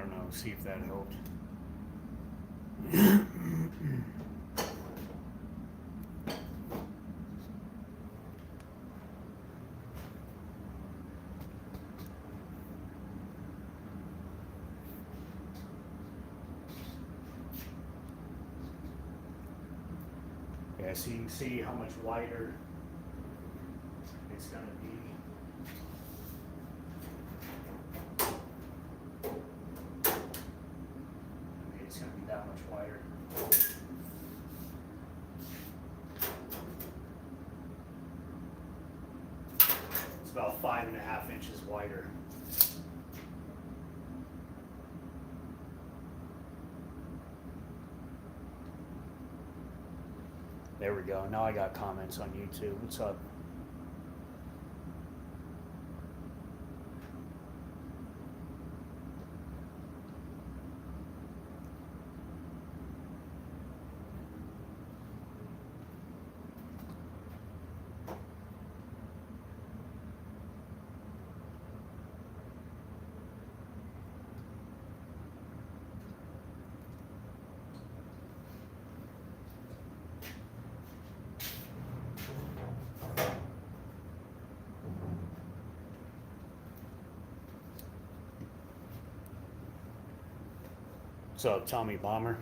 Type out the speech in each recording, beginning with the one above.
don't know, see if that helped. Yeah, so you can see how much wider it's going to be. It's going to be that much wider. It's about 5.5 inches wider. There we go. Now I got comments on YouTube. What's up? What's up, Tommy Bomber?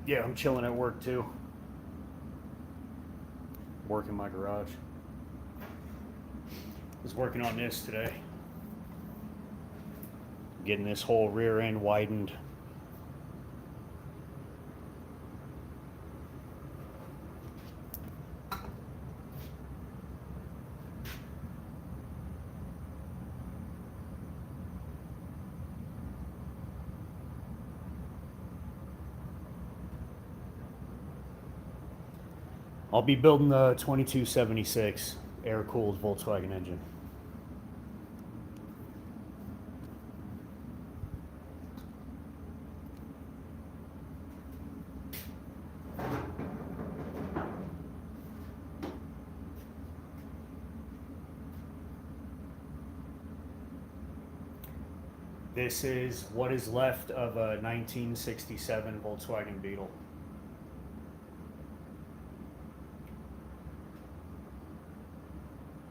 Yeah, I'm chilling at work too. Working my garage. Was working on this today. Getting this whole rear end widened. I'll be building the 2276 air-cooled Volkswagen engine. This is what is left of a 1967 Volkswagen Beetle.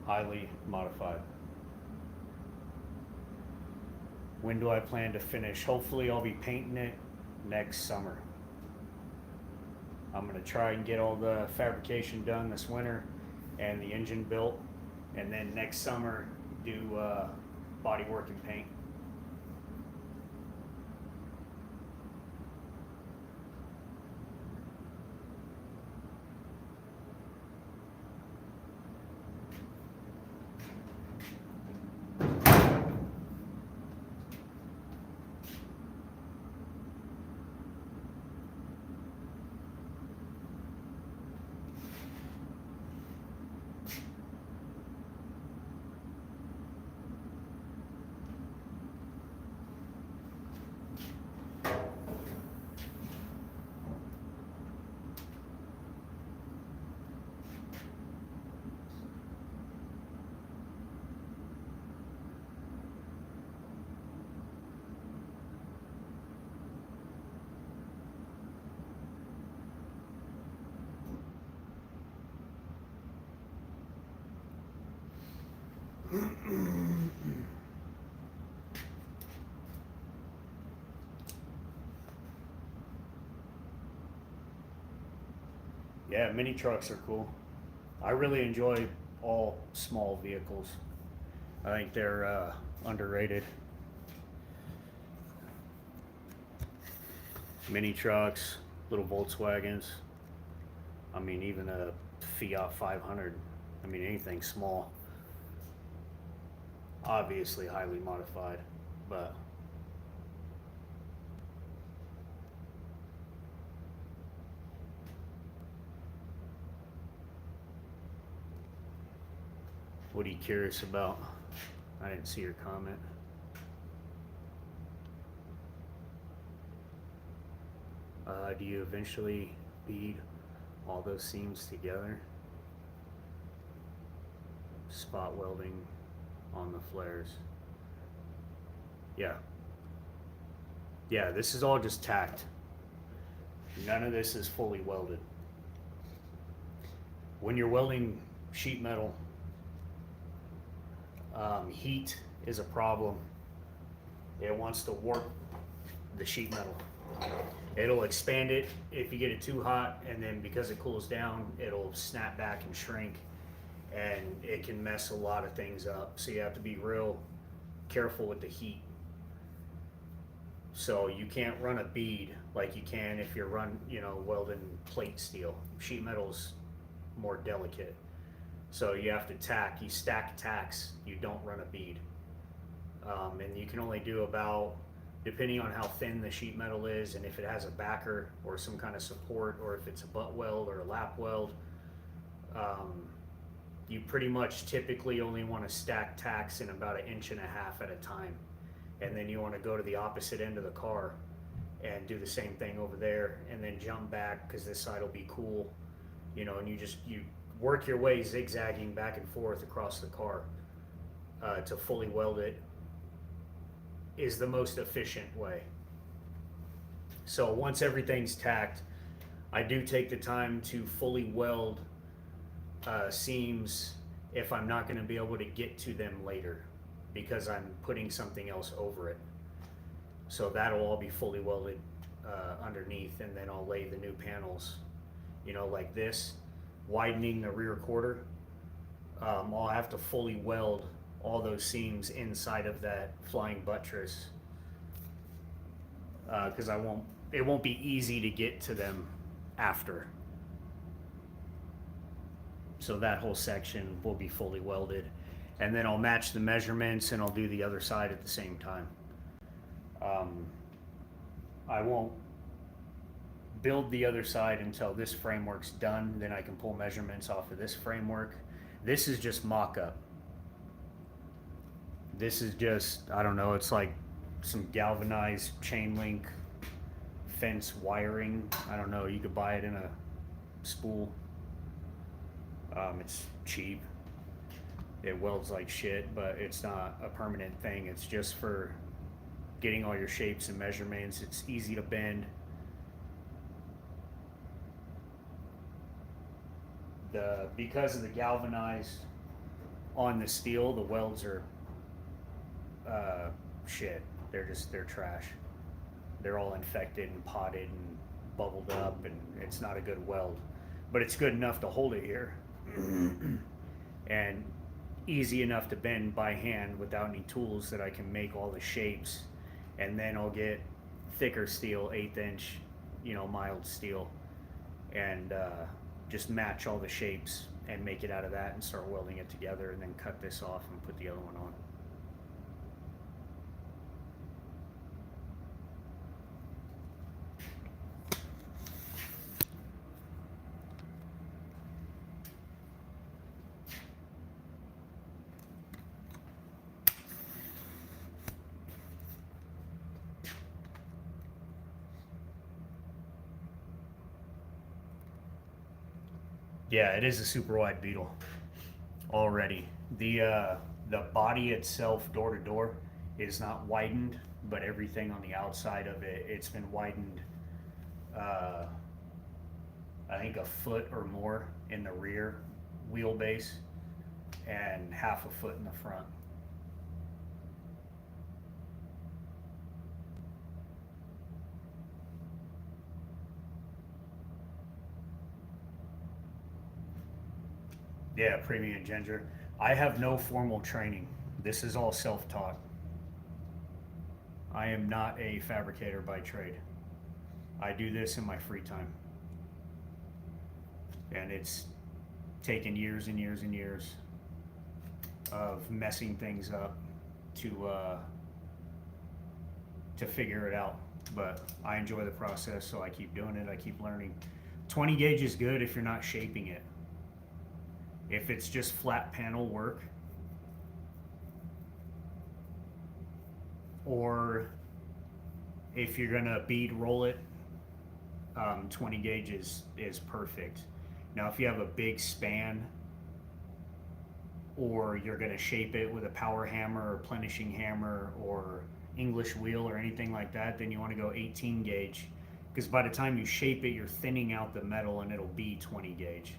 Highly modified. When do I plan to finish? Hopefully I'll be painting it next summer. I'm going to try and get all the fabrication done this winter and the engine built, and then next summer do body work and paint. Yeah, mini trucks are cool. I really enjoy all small vehicles. I think they're underrated. Mini trucks, little Volkswagens. I mean, even a Fiat 500. I mean, anything small. Obviously highly modified, but What are you curious about? I didn't see your comment. Do you eventually bead all those seams together? Spot welding on the flares. Yeah. Yeah, this is all just tacked. None of this is fully welded. When you're welding sheet metal, heat is a problem. It wants to warp the sheet metal. It'll expand it if you get it too hot, and then because it cools down, it'll snap back and shrink, and it can mess a lot of things up. So you have to be real careful with the heat. So you can't run a bead like you can if you're welding plate steel. Sheet metal's more delicate. So you have to tack, you stack tacks, you don't run a bead. And you can only do about, depending on how thin the sheet metal is and if it has a backer or some kind of support, or if it's a butt weld or a lap weld, you pretty much typically only want to stack tacks in about 1.5 inches at a time. And then you want to go to the opposite end of the car and do the same thing over there, and then jump back because this side will be cool, and you work your way zigzagging back and forth across the car to fully weld it is the most efficient way. So once everything's tacked, I do take the time to fully weld seams if I'm not going to be able to get to them later, because I'm putting something else over it. So that'll all be fully welded underneath, and then I'll lay the new panels, like this, widening the rear quarter. I'll have to fully weld all those seams inside of that flying buttress, because it won't be easy to get to them after. So that whole section will be fully welded, and then I'll match the measurements and I'll do the other side at the same time. I won't build the other side until this framework's done, then I can pull measurements off of this framework. This is just mock-up. This is just, I don't know, it's like some galvanized chain link fence wiring. I don't know, you could buy it in a spool. It's cheap. It welds like shit, but it's not a permanent thing. It's just for getting all your shapes and measurements. It's easy to bend. Because of the galvanized on the steel, the welds are shit. They're trash. They're all infected and potted and bubbled up, and it's not a good weld. But it's good enough to hold it here. And easy enough to bend by hand without any tools, that I can make all the shapes, and then I'll get thicker steel, 1/8 inch, mild steel, and just match all the shapes and make it out of that and start welding it together, and then cut this off and put the other one on. Yeah, it is a super wide Beetle already. The body itself, door to door, is not widened, but everything on the outside of it, it's been widened. I think 1 foot or more in the rear wheelbase, and 1/2 foot in the front. Yeah, premium ginger. I have no formal training. This is all self-taught. I am not a fabricator by trade. I do this in my free time. And it's taken years and years and years of messing things up to figure it out. But I enjoy the process, so I keep doing it. I keep learning. 20 gauge is good if you're not shaping it. If it's just flat panel work, or if you're gonna bead roll it, 20 gauge is perfect. Now if you have a big span, or you're gonna shape it with a power hammer or plenishing hammer or English wheel or anything like that, then you want to go 18 gauge, because by the time you shape it, you're thinning out the metal and it'll be 20 gauge.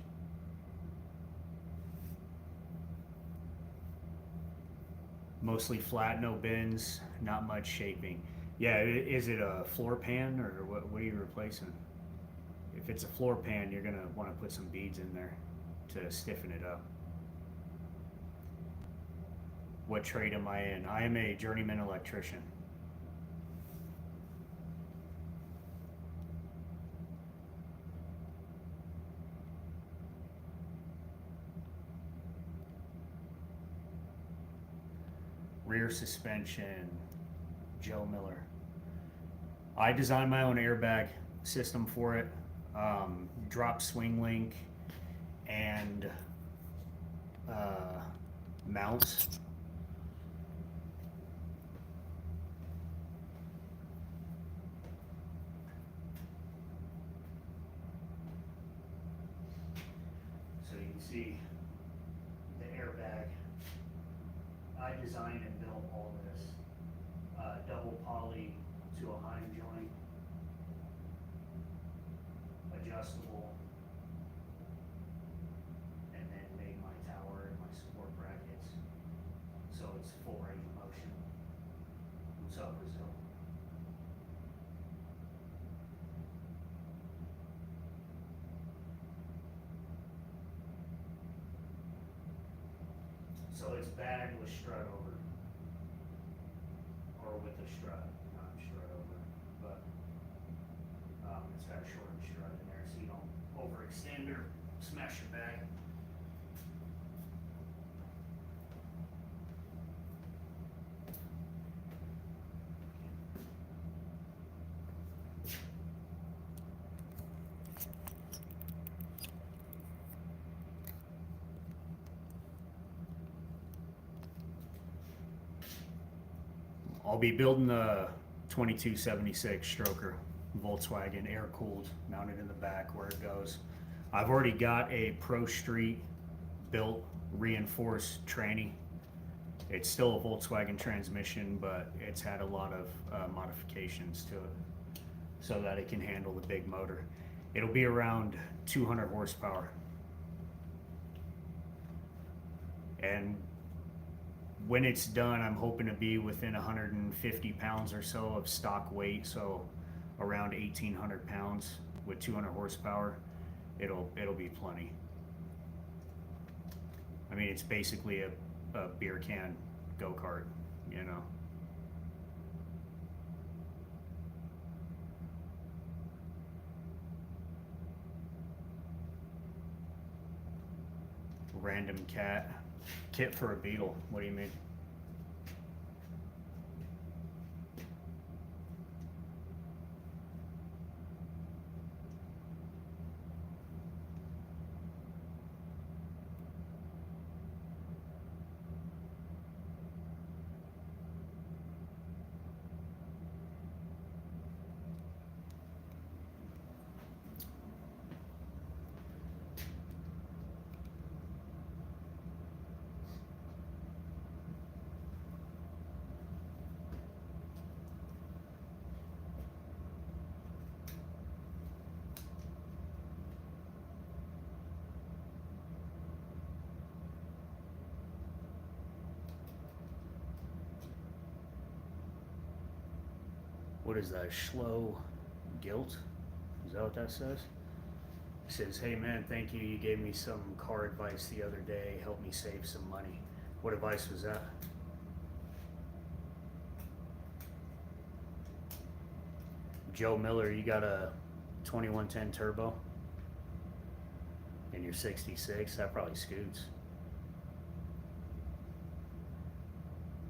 Mostly flat, no bends, not much shaping. Yeah, is it a floor pan or what are you replacing? If it's a floor pan, you're gonna want to put some beads in there to stiffen it up. What trade am I in? I am a journeyman electrician. Rear suspension, Joe Miller. I designed my own airbag system for it. Drop swing link and mounts. So you can see the airbag. I designed and built all this. Double poly to a Heim joint, adjustable, and then made my tower and my support brackets, so it's full range of motion. What's up, Brazil? So it's bagged with strut over, or with a strut, not strut over, but it's got a shortened strut in there so you don't overextend or smash your bag. I'll be building the 2276 stroker, Volkswagen, air cooled, mounted in the back where it goes. I've already got a Pro Street built reinforced tranny. It's still a Volkswagen transmission, but it's had a lot of modifications to it so that it can handle the big motor. It'll be around 200 horsepower. And when it's done, I'm hoping to be within 150 pounds or so of stock weight, so around 1,800 pounds with 200 horsepower. It'll be plenty. I mean, it's basically a beer can go-kart, you know. Random cat. Kit for a Beetle. What do you mean? What is that? Schlo guilt? Is that what that says? It says, hey man, thank you. You gave me some car advice the other day. Helped me save some money. What advice was that? Joe Miller, you got a 2110 turbo and you're 66, that probably scoots.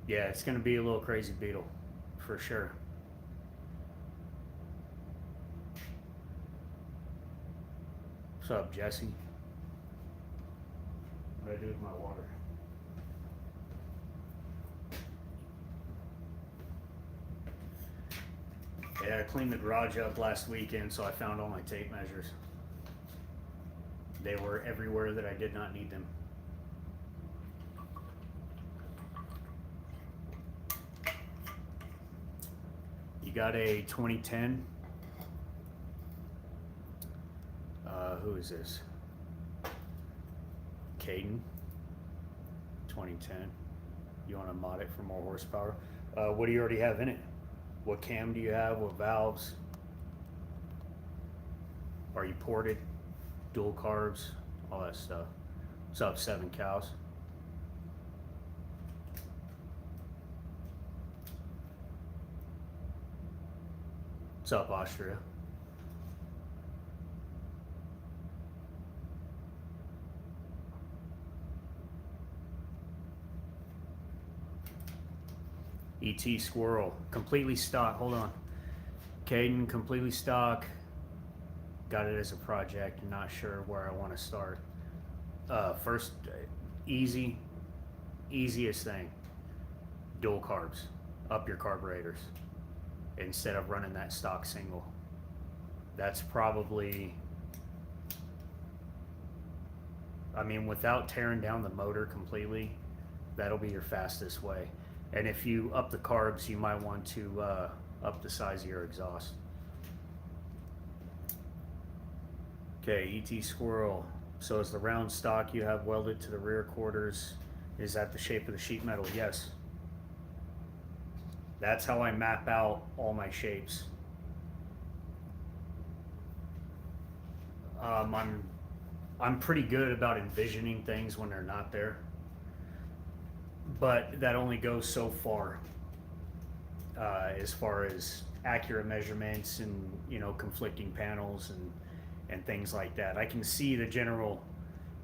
Yeah, it's gonna be a little crazy Beetle, for sure. What's up, Jesse? What do I do with my water? Yeah, I cleaned the garage up last weekend, so I found all my tape measures. They were everywhere that I did not need them. You got a 2010. Who is this? Caden. 2010. You want to mod it for more horsepower? What do you already have in it? What cam do you have? What valves? Are you ported? Dual carbs? All that stuff. What's up, 7 cows? What's up, Austria? ET Squirrel, completely stock. Hold on. Caden, completely stock. Got it as a project. Not sure where I want to start. First, easiest thing. Dual carbs. Up your carburetors instead of running that stock single. That's probably, I mean, without tearing down the motor completely, that'll be your fastest way. And if you up the carbs, you might want to up the size of your exhaust. Okay, ET Squirrel. So is the round stock you have welded to the rear quarters, is that the shape of the sheet metal? Yes. That's how I map out all my shapes. I'm pretty good about envisioning things when they're not there, but that only goes so far as far as accurate measurements and, you know, conflicting panels and things like that. I can see the general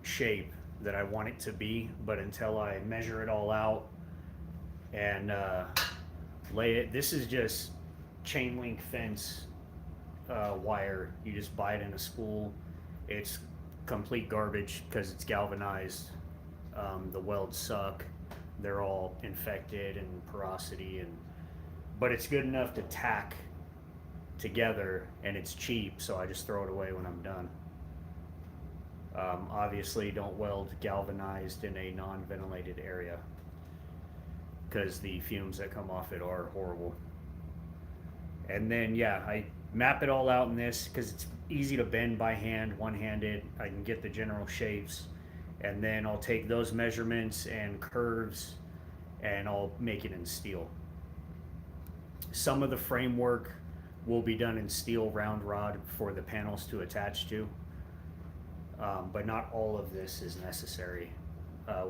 shape that I want it to be, but until I measure it all out and lay it, this is just chain link fence wire. You just buy it in a spool. It's complete garbage because it's galvanized. The welds suck. They're all infected and porosity, but it's good enough to tack together, and it's cheap, so I just throw it away when I'm done. Obviously, don't weld galvanized in a non-ventilated area because the fumes that come off it are horrible. And then, yeah, I map it all out in this because it's easy to bend by hand, one-handed. I can get the general shapes, and then I'll take those measurements and curves and I'll make it in steel. Some of the framework will be done in steel round rod for the panels to attach to, but not all of this is necessary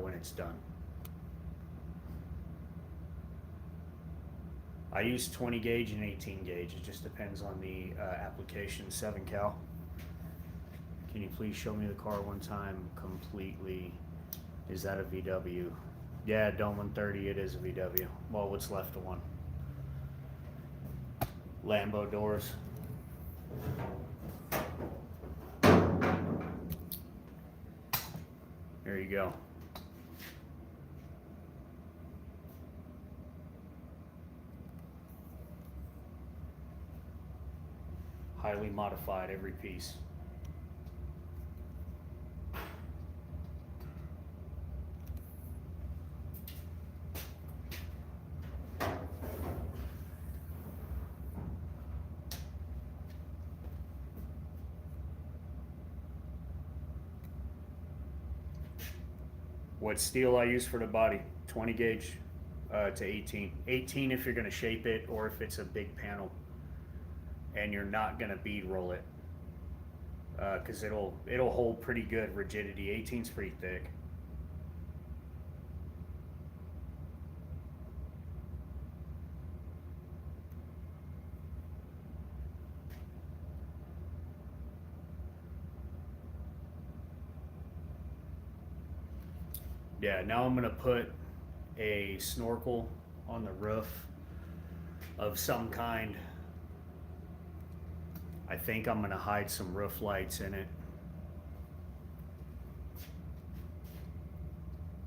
when it's done. I use 20 gauge and 18 gauge. It just depends on the application. 7 cal. Can you please show me the car one time completely? Is that a VW? Yeah, Dome 130, it is a VW. Well, what's left of one. Lambo doors. There you go. Highly modified, every piece. What steel I use for the body? 20 gauge to 18. 18 if you're going to shape it, or if it's a big panel and you're not going to bead roll it, because it'll hold pretty good rigidity. 18's pretty thick. Yeah, now I'm gonna put a snorkel on the roof of some kind. I think I'm gonna hide some roof lights in it.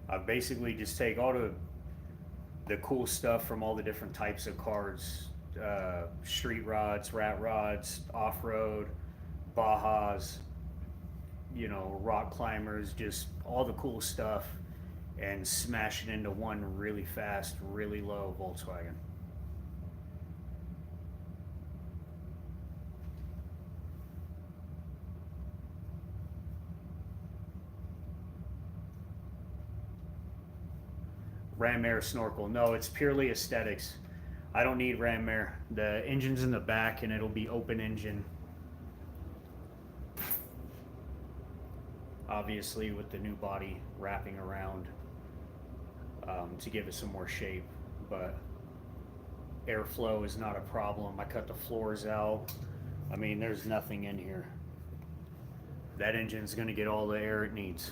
I basically just take all the cool stuff from all the different types of cars street rods, rat rods, off-road, Bajas, you know, rock climbers, just all the cool stuff, and smash it into one really fast, really low Volkswagen. Ram air snorkel. No, it's purely aesthetics. I don't need ram air. The engine's in the back and it'll be open engine. Obviously with the new body wrapping around to give it some more shape, but airflow is not a problem. I cut the floors out. I mean, there's nothing in here. That engine's gonna get all the air it needs.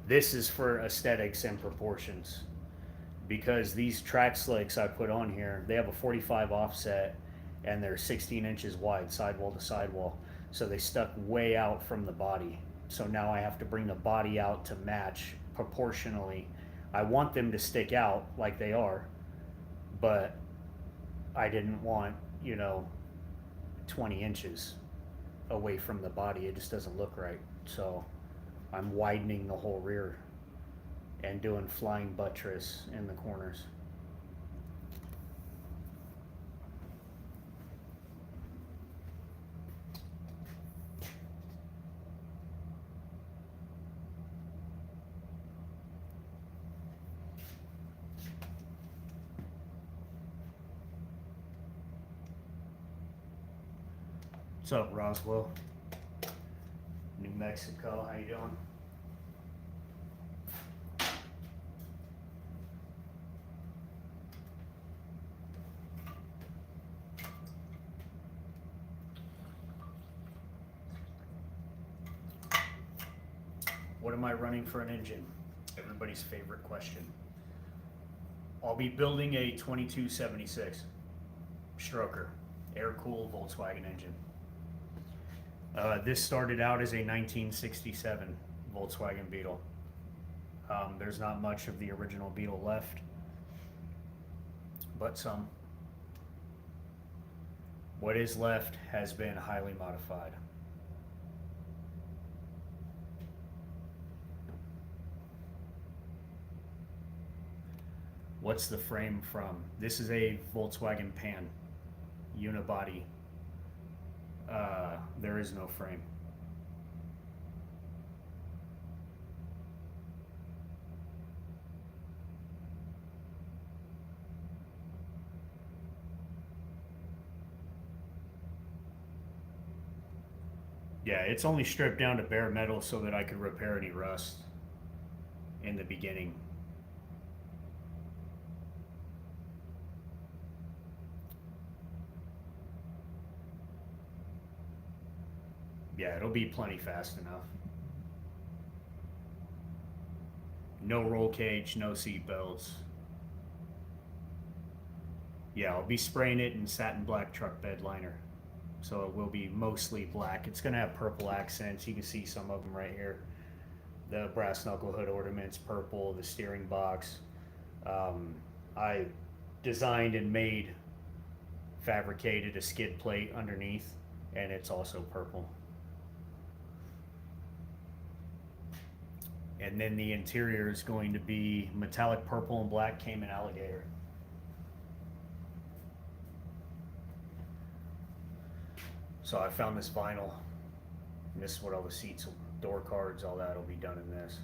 This is for aesthetics and proportions, because these track slicks I put on here, they have a 45 offset and they're 16 inches wide, sidewall to sidewall. So they stuck way out from the body. So now I have to bring the body out to match proportionally. I want them to stick out like they are, but I didn't want, you know, 20 inches away from the body. It just doesn't look right. So I'm widening the whole rear and doing flying buttress in the corners. What's up, Roswell? New Mexico, how you doing? What am I running for an engine? Everybody's favorite question. I'll be building a 2276 stroker, air-cooled Volkswagen engine. This started out as a 1967 Volkswagen Beetle. There's not much of the original Beetle left, but some. What is left has been highly modified. What's the frame from? This is a Volkswagen Pan, unibody. There is no frame. Yeah, it's only stripped down to bare metal so that I could repair any rust in the beginning. Yeah, it'll be plenty fast enough. No roll cage, no seat belts. Yeah, I'll be spraying it in satin black truck bed liner. So it will be mostly black. It's gonna have purple accents. You can see some of them right here. The brass knuckle hood ornaments, purple, the steering box. I designed and made, fabricated a skid plate underneath, and it's also purple. And then the interior is going to be metallic purple and black Cayman alligator. So I found this vinyl, and this is what all the seats, door cards, all that will be done in this.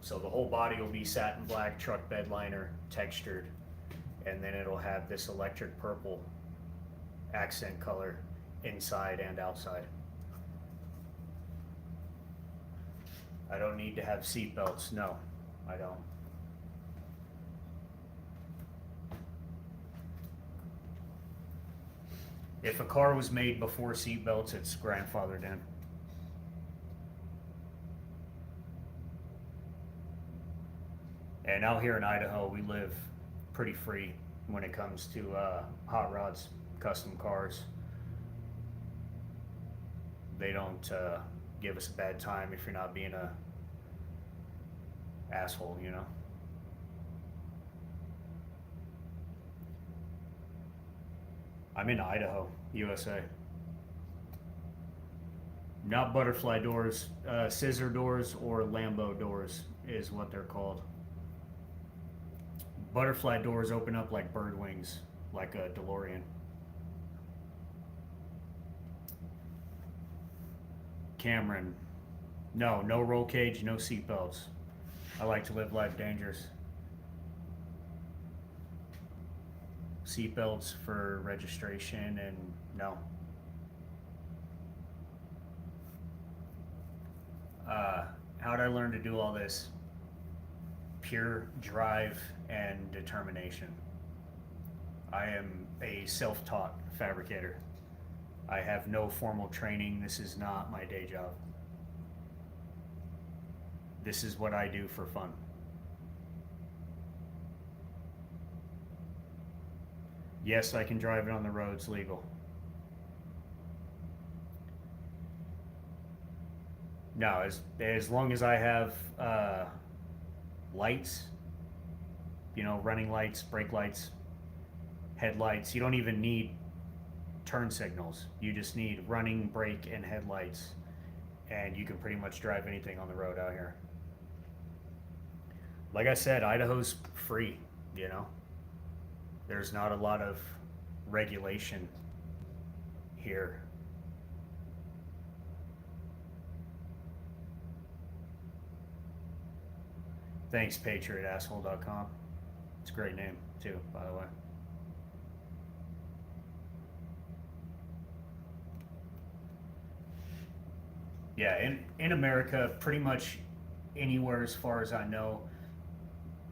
So the whole body will be satin black truck bed liner, textured, and then it'll have this electric purple accent color inside and outside. I don't need to have seat belts. No, I don't. If a car was made before seat belts, it's grandfathered in. And out here in Idaho, we live pretty free when it comes to hot rods, custom cars. They don't give us a bad time if you're not being a asshole, you know? I'm in Idaho, USA. Not butterfly doors, scissor doors or Lambo doors is what they're called. Butterfly doors open up like bird wings, like a DeLorean. Cameron, no roll cage, no seat belts. I like to live life dangerous. Seat belts for registration and no. How'd I learn to do all this? Pure drive and determination. I am a self-taught fabricator. I have no formal training. This is not my day job. This is what I do for fun. Yes, I can drive it on the roads legal. No, as long as I have lights, you know, running lights, brake lights, headlights. You don't even need turn signals. You just need running, brake, and headlights, and you can pretty much drive anything on the road out here. Like I said, Idaho's free, you know. There's not a lot of regulation here. Thanks, patriotasshole.com. It's a great name, too, by the way. Yeah, in America, pretty much anywhere as far as I know,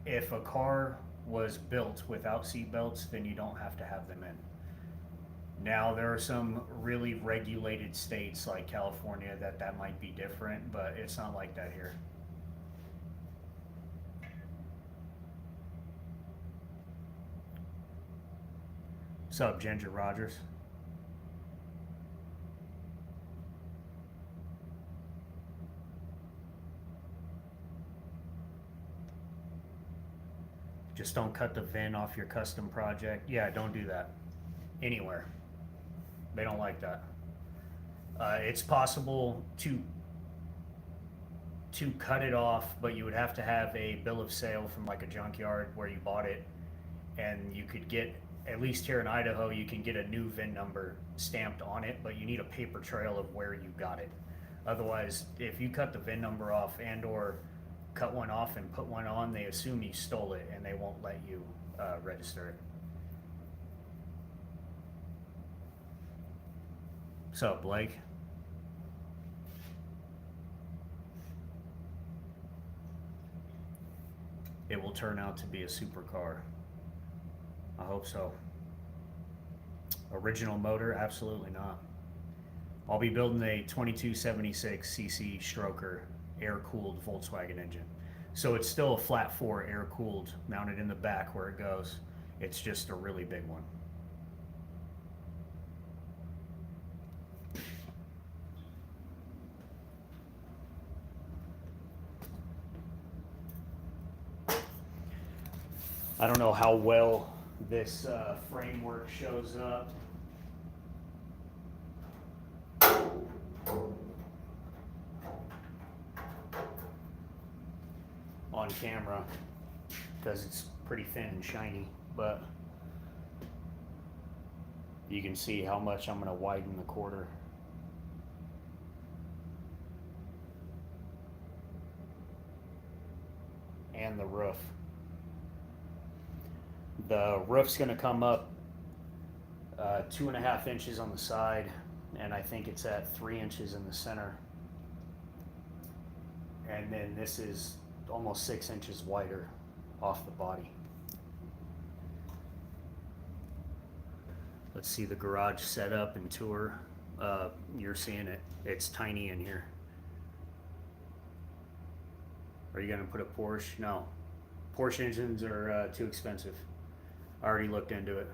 if a car was built without seat belts, then you don't have to have them in. Now, there are some really regulated states like California that might be different, but it's not like that here. What's up, Ginger Rogers? Just don't cut the VIN off your custom project. Yeah, don't do that anywhere. They don't like that. It's possible to cut it off, but you would have to have a bill of sale from like a junkyard where you bought it, and you could get, at least here in Idaho, you can get a new VIN number stamped on it, but you need a paper trail of where you got it. Otherwise, if you cut the VIN number off and or cut one off and put one on, they assume you stole it and they won't let you register it. What's up, Blake? It will turn out to be a supercar. I hope so. Original motor? Absolutely not. I'll be building a 2276cc stroker air-cooled Volkswagen engine. So it's still a flat 4 air-cooled mounted in the back where it goes. It's just a really big one. I don't know how well this framework shows up. On camera because it's pretty thin and shiny, but you can see how much I'm going to widen the quarter. And the roof. The roof's going to come up 2.5 inches on the side, and I think it's at 3 inches in the center. And then this is almost 6 inches wider off the body. Let's see the garage setup and tour. You're seeing it. It's tiny in here. Are you gonna put a Porsche? No. Porsche engines are too expensive. I already looked into it.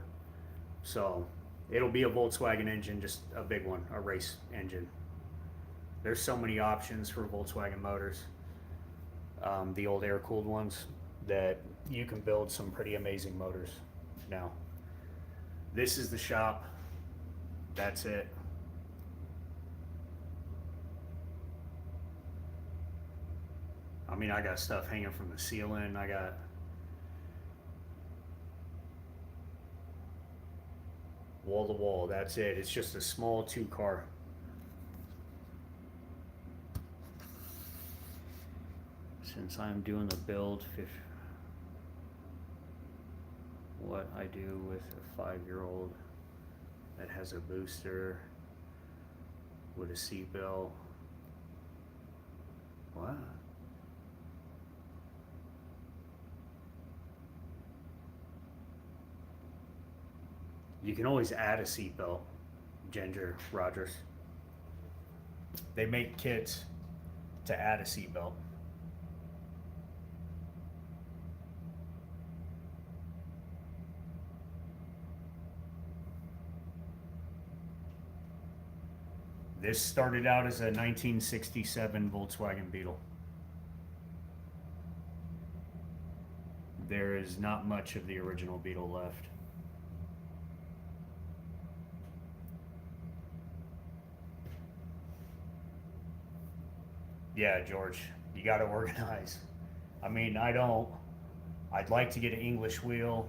So it'll be a Volkswagen engine, just a big one, a race engine. There's so many options for Volkswagen motors, the old air-cooled ones, that you can build some pretty amazing motors now. This is the shop. That's it. I mean, I got stuff hanging from the ceiling. I got wall to wall. That's it. It's just a small 2-car. Since I'm doing the build, what I do with a 5-year-old that has a booster with a seatbelt. What? You can always add a seatbelt, Ginger Rogers. They make kits to add a seatbelt. This started out as a 1967 Volkswagen Beetle. There is not much of the original Beetle left. Yeah, George, you got to organize. I mean, I'd like to get an English wheel,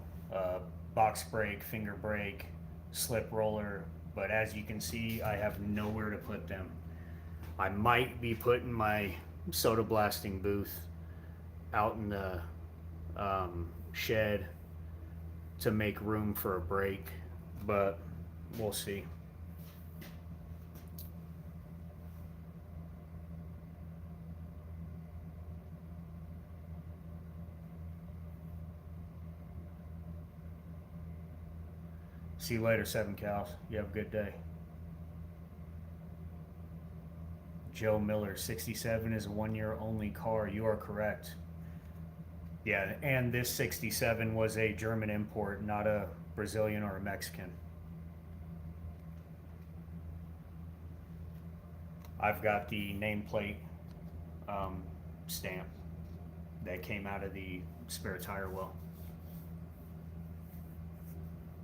box brake, finger brake, slip roller, but as you can see, I have nowhere to put them. I might be putting my soda blasting booth out in the shed to make room for a brake, but we'll see. See you later, 7 Cows. You have a good day. Joe Miller, 67 is a 1-year only car. You are correct. Yeah, and this 67 was a German import, not a Brazilian or a Mexican. I've got the nameplate stamp that came out of the spare tire well.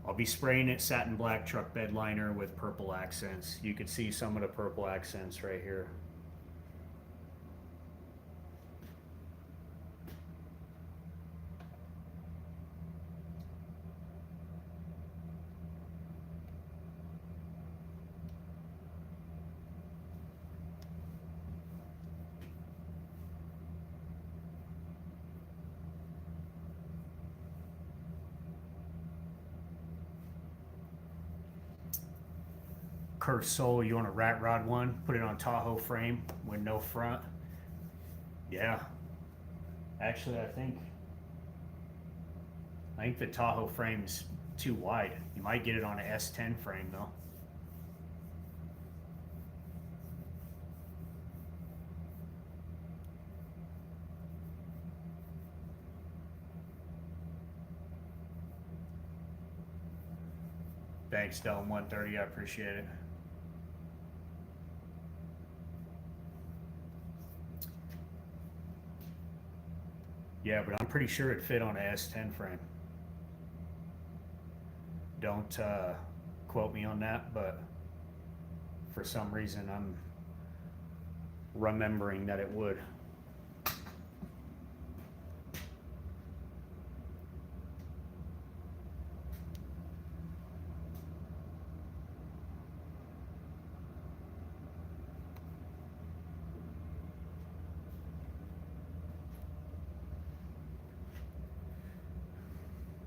I'll be spraying it satin black truck bed liner with purple accents. You can see some of the purple accents right here. Cursed Soul, you want a rat rod one? Put it on Tahoe frame with no front. Yeah. Actually, I think the Tahoe frame's too wide. You might get it on an S10 frame though. Thanks, Delm 130. I appreciate it. Yeah, but I'm pretty sure it fit on a S10 frame. Don't quote me on that, but for some reason I'm remembering that it would.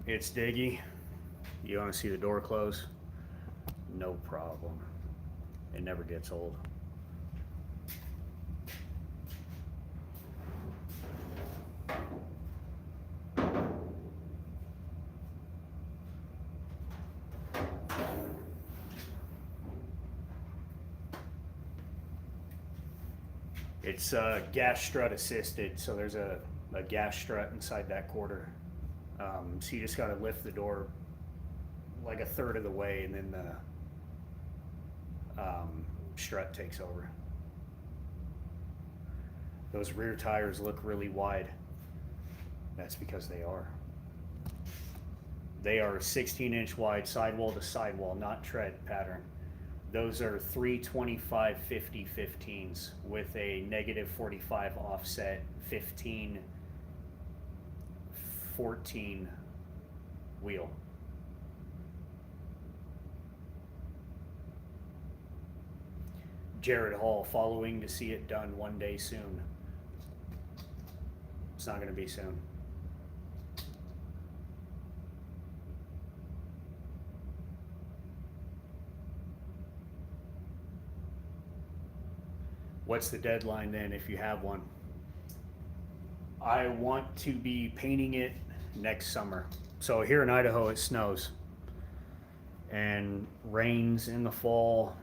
It's Diggy. You want to see the door close? No problem. It never gets old. It's gas strut assisted, so there's a gas strut inside that quarter. So you just got to lift the door like a third of the way, and then the strut takes over. Those rear tires look really wide. That's because they are. They are 16-inch wide, sidewall to sidewall, not tread pattern. Those are 325/50 15s with a -45 offset 15/14 wheel. Jared Hall, following to see it done one day soon. It's not going to be soon. What's the deadline then, if you have one? I want to be painting it next summer. So here in Idaho, it snows and rains in the fall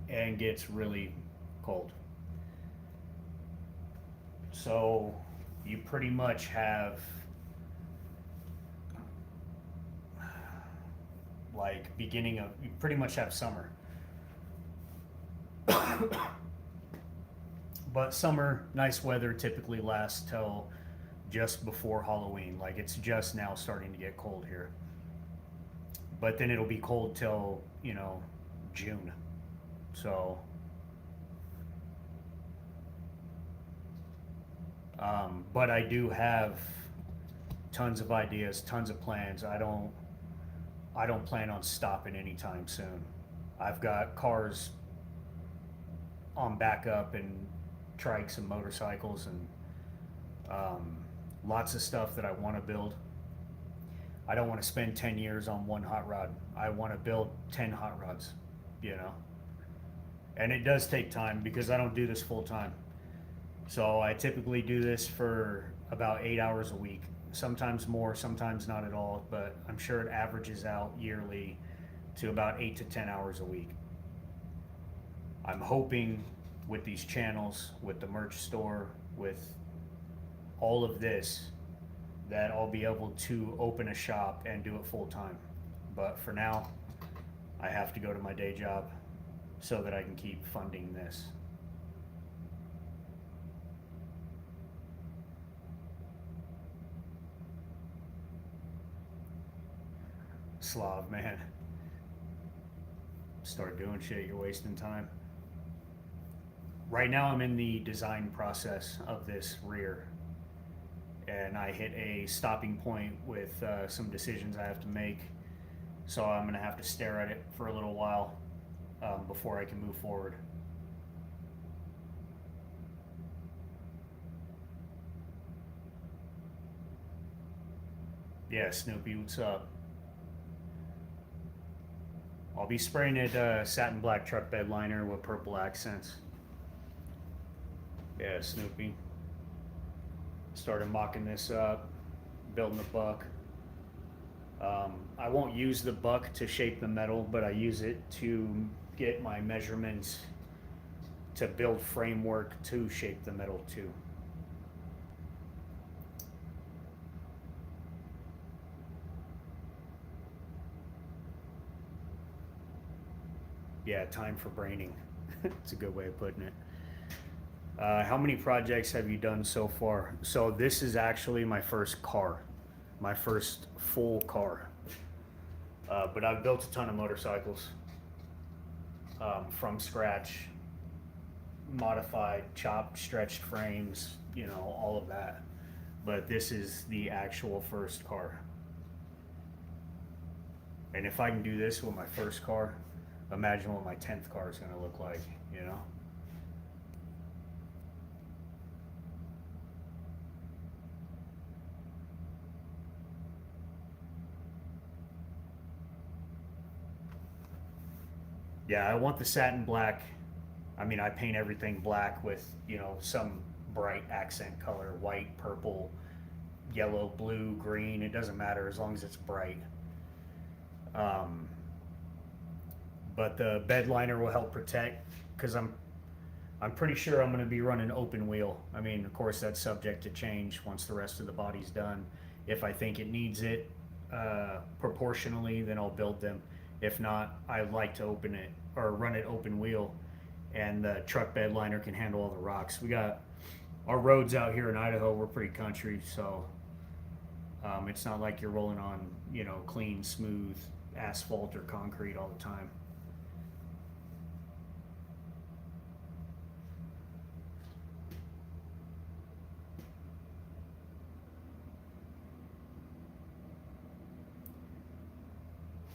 and gets really cold. So you pretty much have like you pretty much have summer. But summer, nice weather typically lasts till just before Halloween. Like it's just now starting to get cold here. But then it'll be cold till, June. So, but I do have tons of ideas, tons of plans. I don't plan on stopping anytime soon. I've got cars on backup and trikes and motorcycles and lots of stuff that I want to build. I don't want to spend 10 years on one hot rod. I want to build 10 hot rods, And it does take time because I don't do this full time. So I typically do this for about 8 hours a week. Sometimes more, sometimes not at all, but I'm sure it averages out yearly to about 8 to 10 hours a week. I'm hoping with these channels, with the merch store, with all of this, that I'll be able to open a shop and do it full time. But for now, I have to go to my day job so that I can keep funding this. Slav, man. Start doing shit, you're wasting time. Right now I'm in the design process of this rear. And I hit a stopping point with some decisions I have to make. So I'm gonna have to stare at it for a little while before I can move forward. Yeah, Snoopy, what's up? I'll be spraying it satin black truck bed liner with purple accents. Yeah, Snoopy. Started mocking this up, building the buck. I won't use the buck to shape the metal, but I use it to get my measurements to build framework to shape the metal too. Yeah, time for braining. It's a good way of putting it. How many projects have you done so far? So this is actually my first car, my first full car. But I've built a ton of motorcycles from scratch, modified, chopped, stretched frames, all of that. But this is the actual first car. And if I can do this with my first car, imagine what my 10th car is going to look like, Yeah, I want the satin black. I mean, I paint everything black with, some bright accent color, white, purple, yellow, blue, green. It doesn't matter as long as it's bright. But the bed liner will help protect because I'm pretty sure I'm going to be running open wheel. I mean, of course, that's subject to change once the rest of the body's done. If I think it needs it proportionally, then I'll build them. If not, I like to open it or run it open wheel, and the truck bed liner can handle all the rocks. We got our roads out here in Idaho. We're pretty country, so it's not like you're rolling on, you know, clean, smooth asphalt or concrete all the time.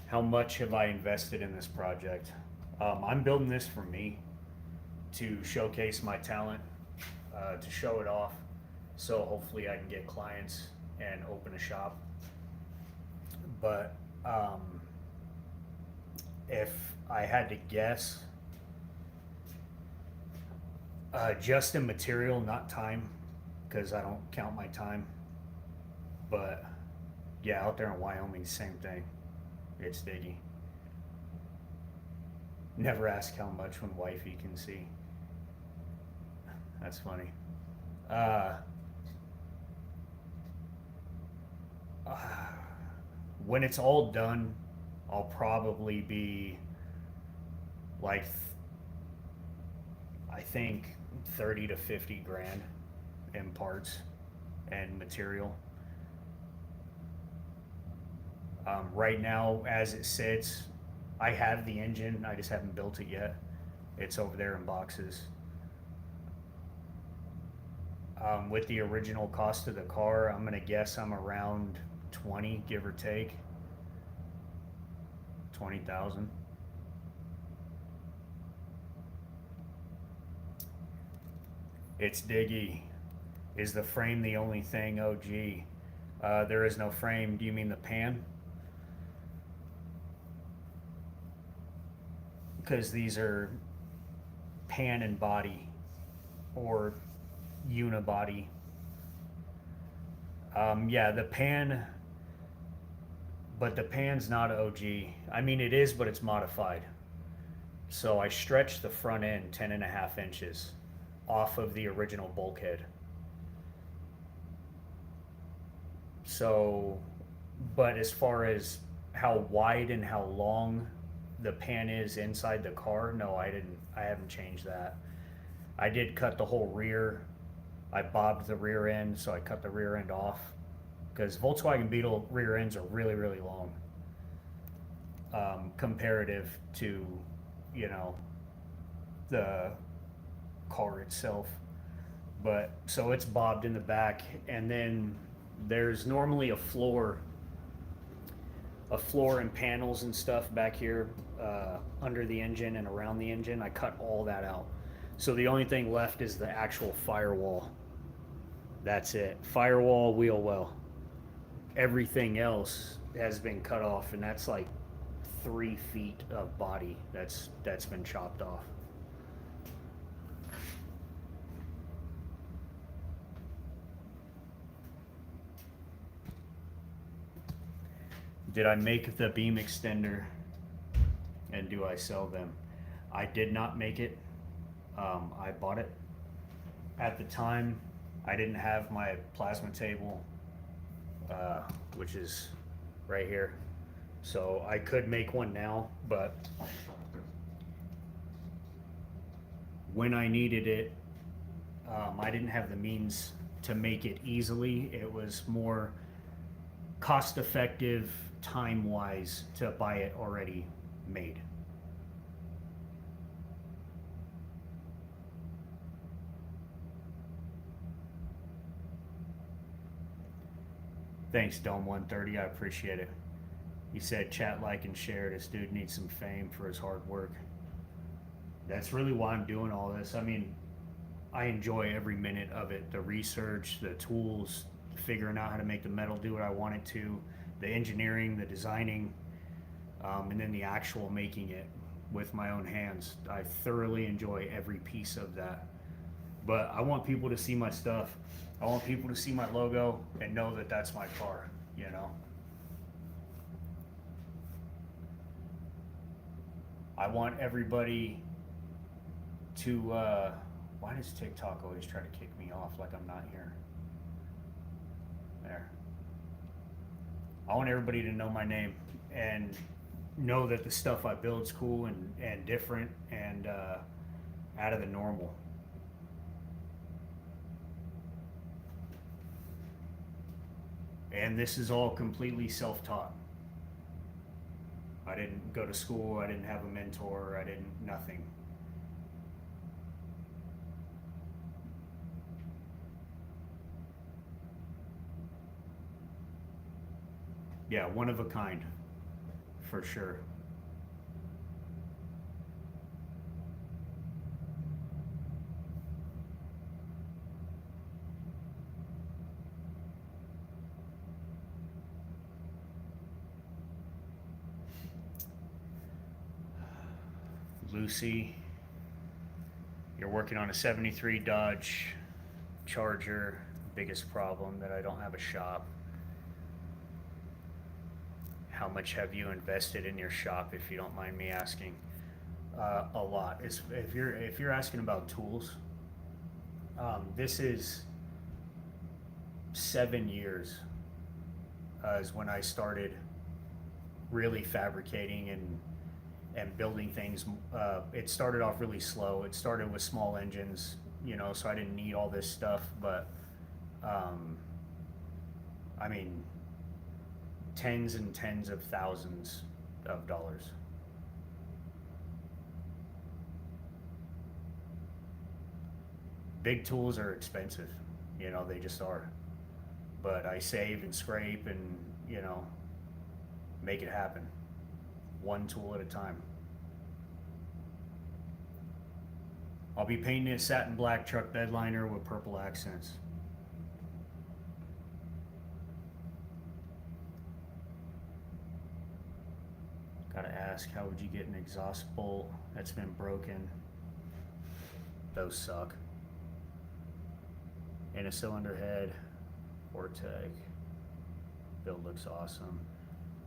How much have I invested in this project? I'm building this for me to showcase my talent, to show it off, so hopefully I can get clients and open a shop. But if I had to guess, just in material, not time, because I don't count my time. But yeah, out there in Wyoming, same thing. It's diggy. Never ask how much when wifey can see. That's funny. Uh, uh, when it's all done, I'll probably be like, I think 30 to 50 grand in parts and material. Right now, as it sits, I have the engine, I just haven't built it yet. It's over there in boxes. With the original cost of the car, I'm gonna guess I'm around 20, give or take, 20,000. It's diggy. Is the frame the only thing? Oh gee. There is no frame. Do you mean the pan? Because these are pan and body, or unibody. Yeah, the pan, but the pan's not OG. I mean, it is, but it's modified. So I stretched the front end 10.5 inches off of the original bulkhead. So, but as far as how wide and how long the pan is inside the car, no, I haven't changed that. I did cut the whole rear. I bobbed the rear end, so I cut the rear end off, because Volkswagen Beetle rear ends are really, really long, comparative to, you know, the car itself. But so it's bobbed in the back, and then there's normally a floor and panels and stuff back here, under the engine and around the engine. I cut all that out. So the only thing left is the actual firewall. That's it. Firewall, wheel well. Everything else has been cut off, and that's like 3 feet of body that's been chopped off. Did I make the beam extender, and do I sell them? I did not make it. I bought it. At the time, I didn't have my plasma table, which is right here. So I could make one now, but when I needed it, I didn't have the means to make it easily. It was more cost effective, time wise, to buy it already made. Thanks, Dome 130. I appreciate it. He said, chat, like, and share. This dude needs some fame for his hard work. That's really why I'm doing all this. I mean, I enjoy every minute of it. The research, the tools, figuring out how to make the metal do what I want it to, the engineering, the designing, and then the actual making it with my own hands. I thoroughly enjoy every piece of that. But I want people to see my stuff. I want people to see my logo and know that that's my car, you know? I want everybody to, why does TikTok always try to kick me off like I'm not here? There. I want everybody to know my name, and know that the stuff I build's cool and different and out of the normal. And this is all completely self-taught. I didn't go to school, I didn't have a mentor, I didn't, nothing. Yeah, one of a kind, for sure. Lucy, you're working on a 73 Dodge Charger. Biggest problem that I don't have a shop. How much have you invested in your shop, if you don't mind me asking? A lot. If you're asking about tools, this is 7 years is when I started really fabricating and building things. It started off really slow. It started with small engines, you know, so I didn't need all this stuff, but I mean, tens and tens of thousands of dollars. Big tools are expensive, you know, they just are. But I save and scrape and, you know, make it happen. One tool at a time. I'll be painting a satin black truck bed liner with purple accents. Gotta ask, how would you get an exhaust bolt that's been broken? Those suck. And a cylinder head, Vortec. Build looks awesome.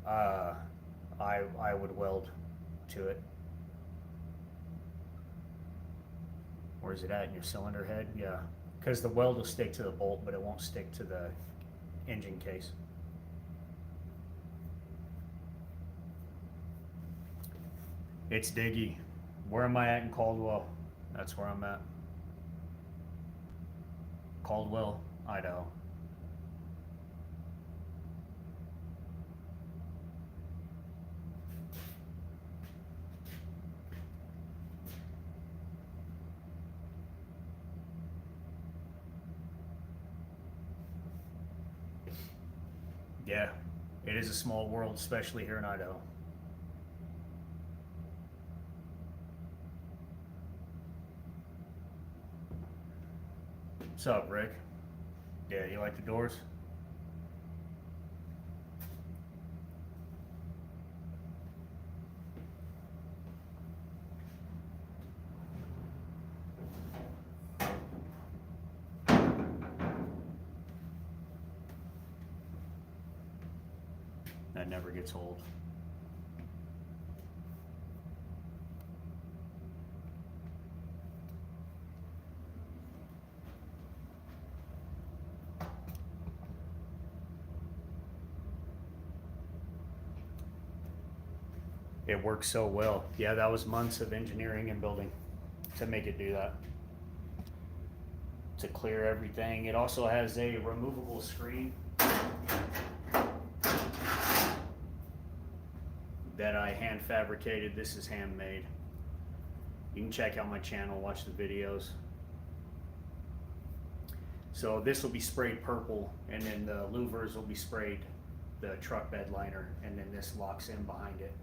I would weld to it. Where's it at in your cylinder head? Yeah, because the weld will stick to the bolt, but it won't stick to the engine case. It's diggy. Where am I at in Caldwell? That's where I'm at. Caldwell, Idaho. Yeah, it is a small world, especially here in Idaho. What's up, Rick? Yeah, you like the doors? That never gets old. It works so well. Yeah, that was months of engineering and building to make it do that. To clear everything. It also has a removable screen that I hand fabricated. This is handmade. You can check out my channel, watch the videos. So this will be sprayed purple, and then the louvers will be sprayed the truck bed liner, and then this locks in behind it.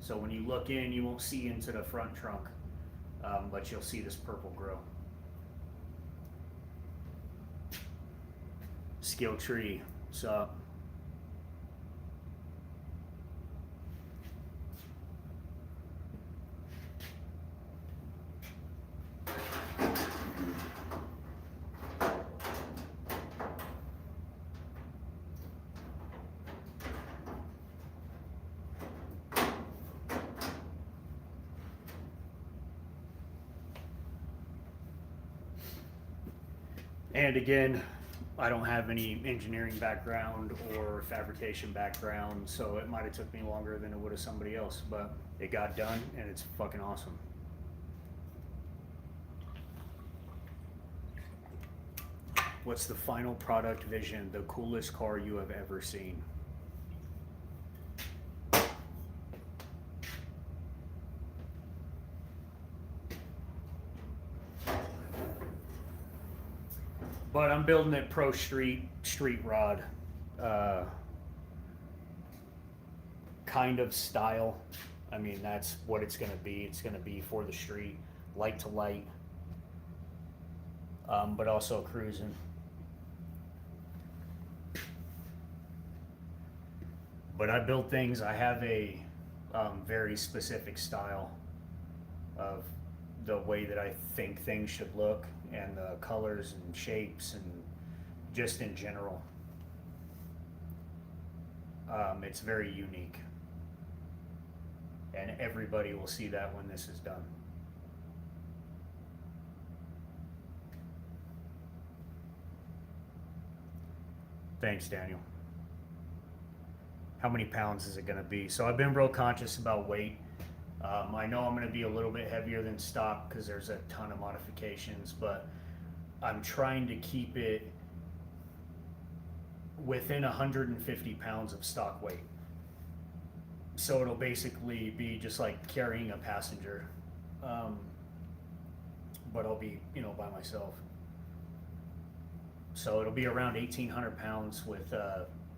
So when you look in, you won't see into the front trunk, but you'll see this purple grow. Skill Tree, what's up? And again, I don't have any engineering background or fabrication background, so it might have took me longer than it would have somebody else, but it got done and it's fucking awesome. What's the final product vision, the coolest car you have ever seen? But I'm building it pro street rod kind of style. I mean, that's what it's going to be. It's going to be for the street, light to light, but also cruising. But I build things. I have a very specific style of the way that I think things should look, and the colors and shapes and just in general. It's very unique. And everybody will see that when this is done. Thanks, Daniel. How many pounds is it going to be? So I've been real conscious about weight. I know I'm going to be a little bit heavier than stock because there's a ton of modifications, but I'm trying to keep it within 150 pounds of stock weight. So it'll basically be just like carrying a passenger, but I'll be, by myself. So it'll be around 1,800 pounds with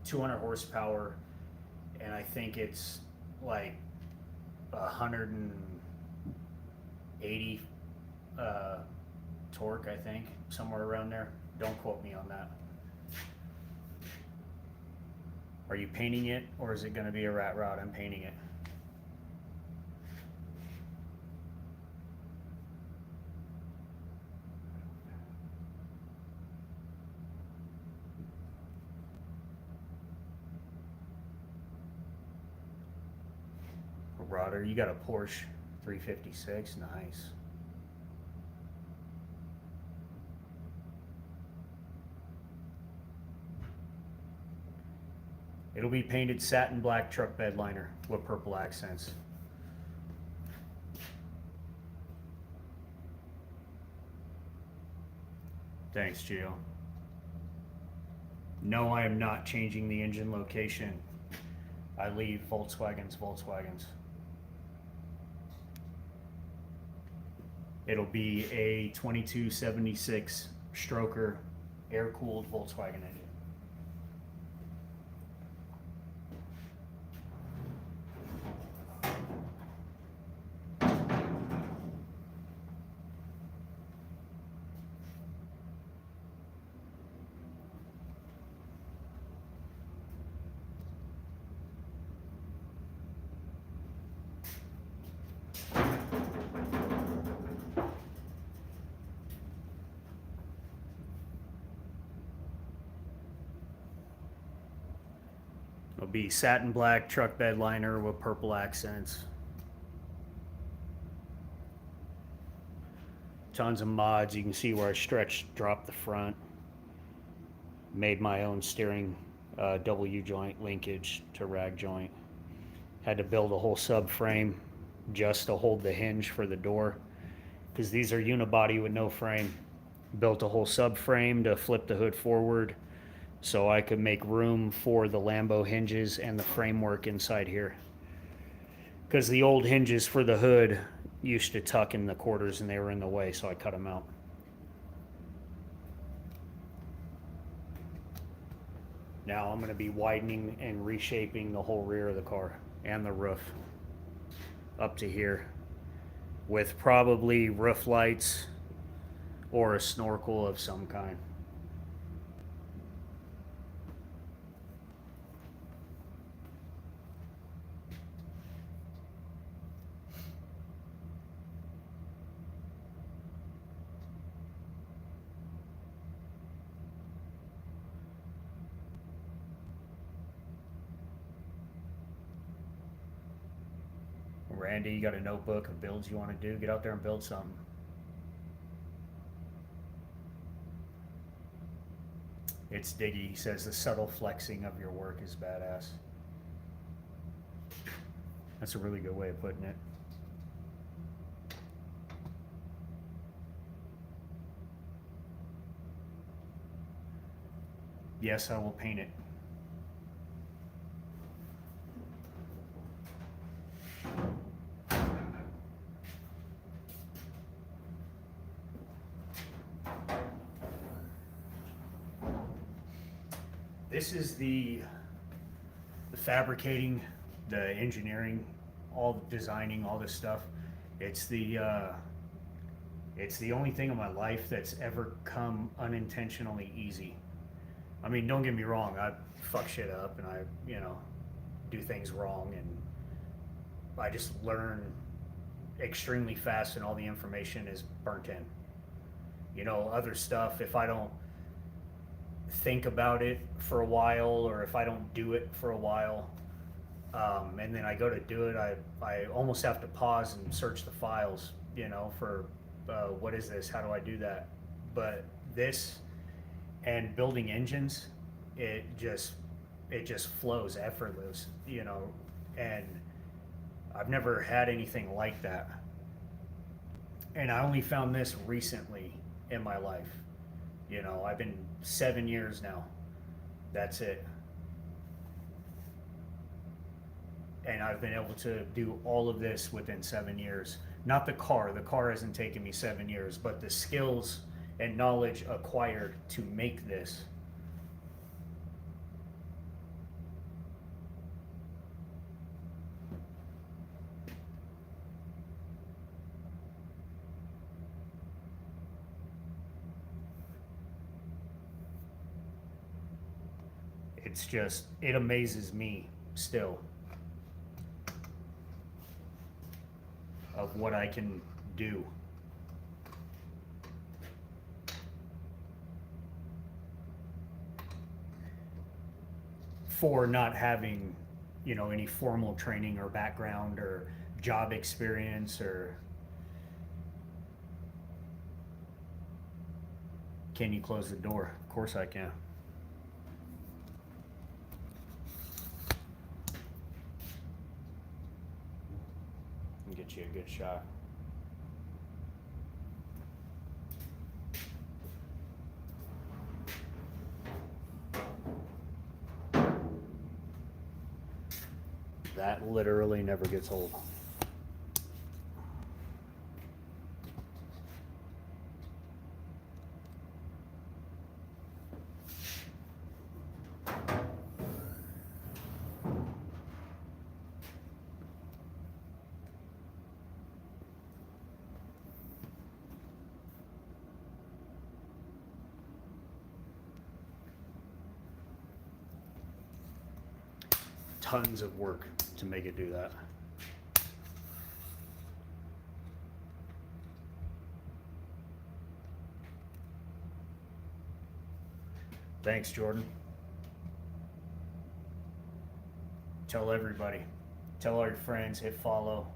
200 horsepower, and I think it's like 180 torque, I think, somewhere around there. Don't quote me on that. Are you painting it, or is it going to be a rat rod? I'm painting it. Rodder, you got a Porsche 356, nice. It'll be painted satin black truck bed liner with purple accents. Thanks, Gio. No, I am not changing the engine location. I leave Volkswagens. It'll be a 2276 stroker air-cooled Volkswagen engine. It'll be satin black truck bed liner with purple accents. Tons of mods. You can see where I dropped the front. Made my own steering W joint linkage to rag joint. Had to build a whole subframe just to hold the hinge for the door, because these are unibody with no frame. Built a whole subframe to flip the hood forward, so I could make room for the Lambo hinges and the framework inside here. Because the old hinges for the hood used to tuck in the quarters and they were in the way, so I cut them out. Now I'm going to be widening and reshaping the whole rear of the car and the roof up to here, with probably roof lights or a snorkel of some kind. Randy, you got a notebook of builds you want to do? Get out there and build something. It's Diggy. He says the subtle flexing of your work is badass. That's a really good way of putting it. Yes, I will paint it. This is the fabricating, the engineering, all the designing, all this stuff. It's the only thing in my life that's ever come unintentionally easy. I mean, don't get me wrong, I fuck shit up and I, you know, do things wrong, and I just learn extremely fast and all the information is burnt in. You know, other stuff, if I don't think about it for a while, or if I don't do it for a while, and then I go to do it, I almost have to pause and search the files, you know, for what is this, how do I do that? But this and building engines, it just flows effortless, you know, and I've never had anything like that. And I only found this recently in my life. You know, I've been 7 years now. That's it. And I've been able to do all of this within 7 years. Not the car hasn't taken me 7 years, but the skills and knowledge acquired to make this. It's just, it amazes me still of what I can do. For not having, you know, any formal training or background or job experience or... Can you close the door? Of course I can. Get you a good shot. That literally never gets old. Tons of work to make it do that. Thanks, Jordan. Tell everybody. Tell all your friends, hit follow.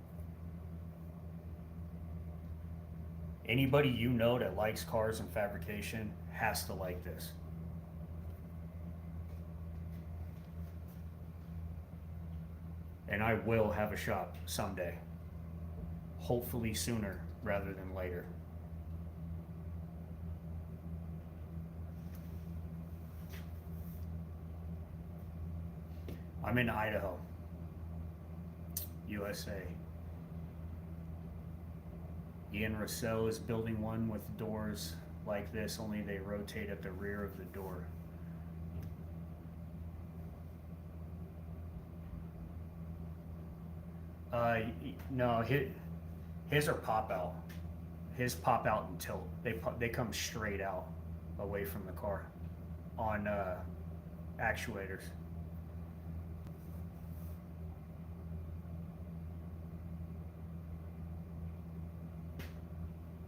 Anybody you know that likes cars and fabrication has to like this. And I will have a shop someday. Hopefully sooner rather than later. I'm in Idaho, USA. Ian Rousseau is building one with doors like this, only they rotate at the rear of the door. No, his are pop out. His pop out and tilt. They come straight out away from the car on actuators.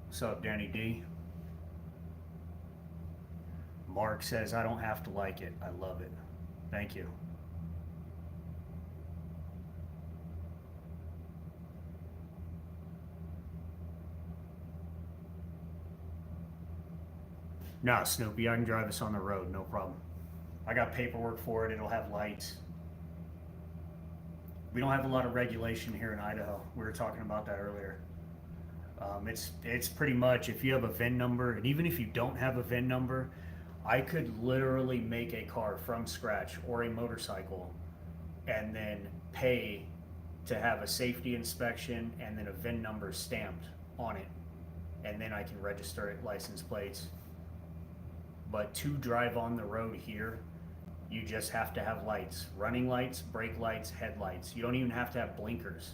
What's up, Danny D? Mark says, I don't have to like it. I love it. Thank you. Nah, Snoopy, I can drive this on the road, no problem. I got paperwork for it. It'll have lights. We don't have a lot of regulation here in Idaho. We were talking about that earlier. It's pretty much if you have a VIN number, and even if you don't have a VIN number, I could literally make a car from scratch or a motorcycle, and then pay to have a safety inspection and then a VIN number stamped on it, and then I can register it, license plates. But to drive on the road here, you just have to have lights, running lights, brake lights, headlights. You don't even have to have blinkers.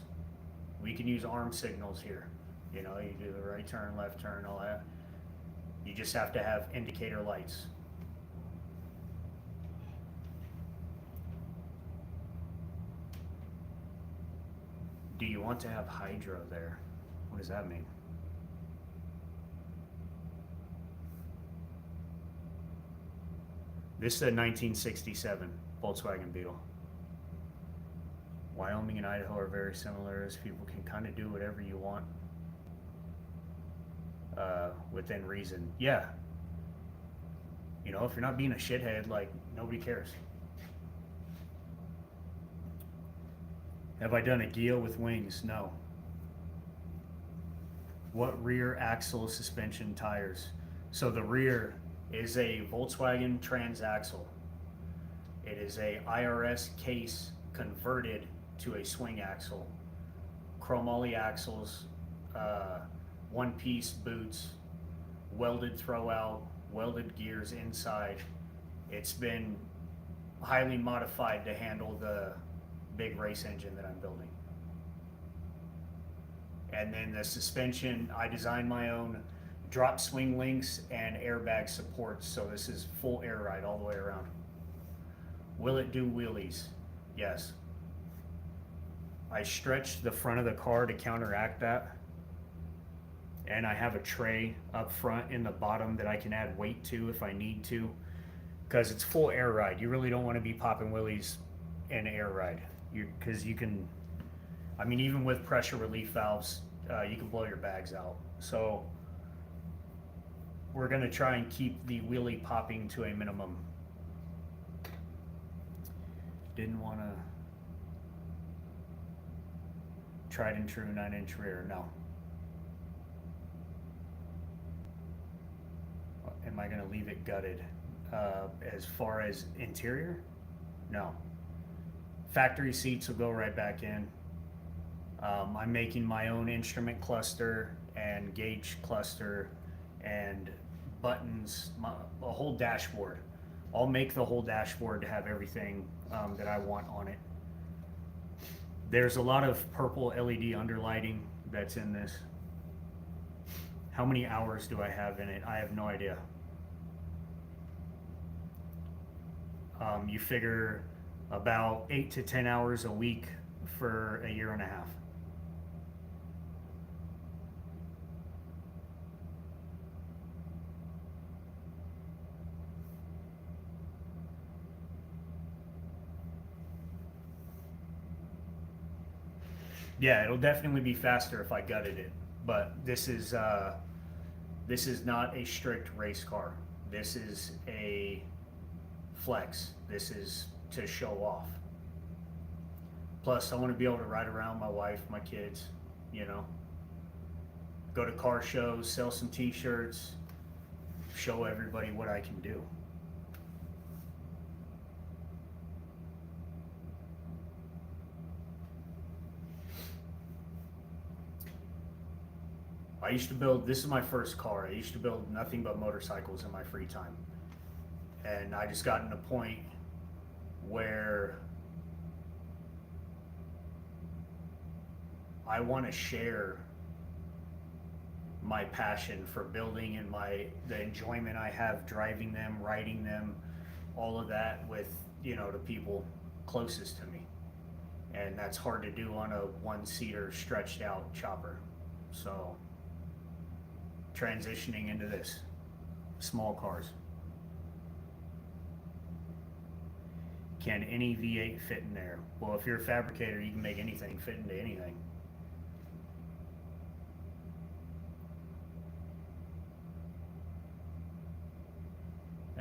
We can use arm signals here. You know, you do the right turn, left turn, all that. You just have to have indicator lights. Do you want to have hydro there? What does that mean? This is a 1967 Volkswagen Beetle. Wyoming and Idaho are very similar, as people can kind of do whatever you want within reason. Yeah. You know, if you're not being a shithead, like, nobody cares. Have I done a deal with wings? No. What rear axle suspension tires? So the rear is a Volkswagen transaxle. It is a IRS case converted to a swing axle. Chromoly axles, one-piece boots, welded throwout, welded gears inside. It's been highly modified to handle the big race engine that I'm building. And then the suspension, I designed my own drop swing links and airbag supports, so this is full air ride all the way around. Will it do wheelies? Yes. I stretched the front of the car to counteract that, and I have a tray up front in the bottom that I can add weight to if I need to, because it's full air ride. You really don't want to be popping wheelies in air ride, because you can, I mean, even with pressure relief valves, you can blow your bags out. So we're going to try and keep the wheelie popping to a minimum. Didn't want to tried and true 9-inch rear. No. Am I going to leave it gutted? As far as interior? No. Factory seats will go right back in. I'm making my own instrument cluster and gauge cluster and buttons, a whole dashboard. I'll make the whole dashboard to have everything that I want on it. There's a lot of purple LED underlighting that's in this. How many hours do I have in it? I have no idea. You figure about 8 to 10 hours a week for a year and a half. Yeah, it'll definitely be faster if I gutted it, but this is not a strict race car. This is a flex. This is to show off. Plus, I want to be able to ride around my wife, my kids, you know, go to car shows, sell some t-shirts, show everybody what I can do. I used to build, this is my first car. I used to build nothing but motorcycles in my free time. And I just got to a point where I want to share my passion for building and the enjoyment I have driving them, riding them, all of that with, you know, the people closest to me. And that's hard to do on a one-seater stretched out chopper. So transitioning into this, small cars. Can any V8 fit in there? Well, if you're a fabricator, you can make anything fit into anything.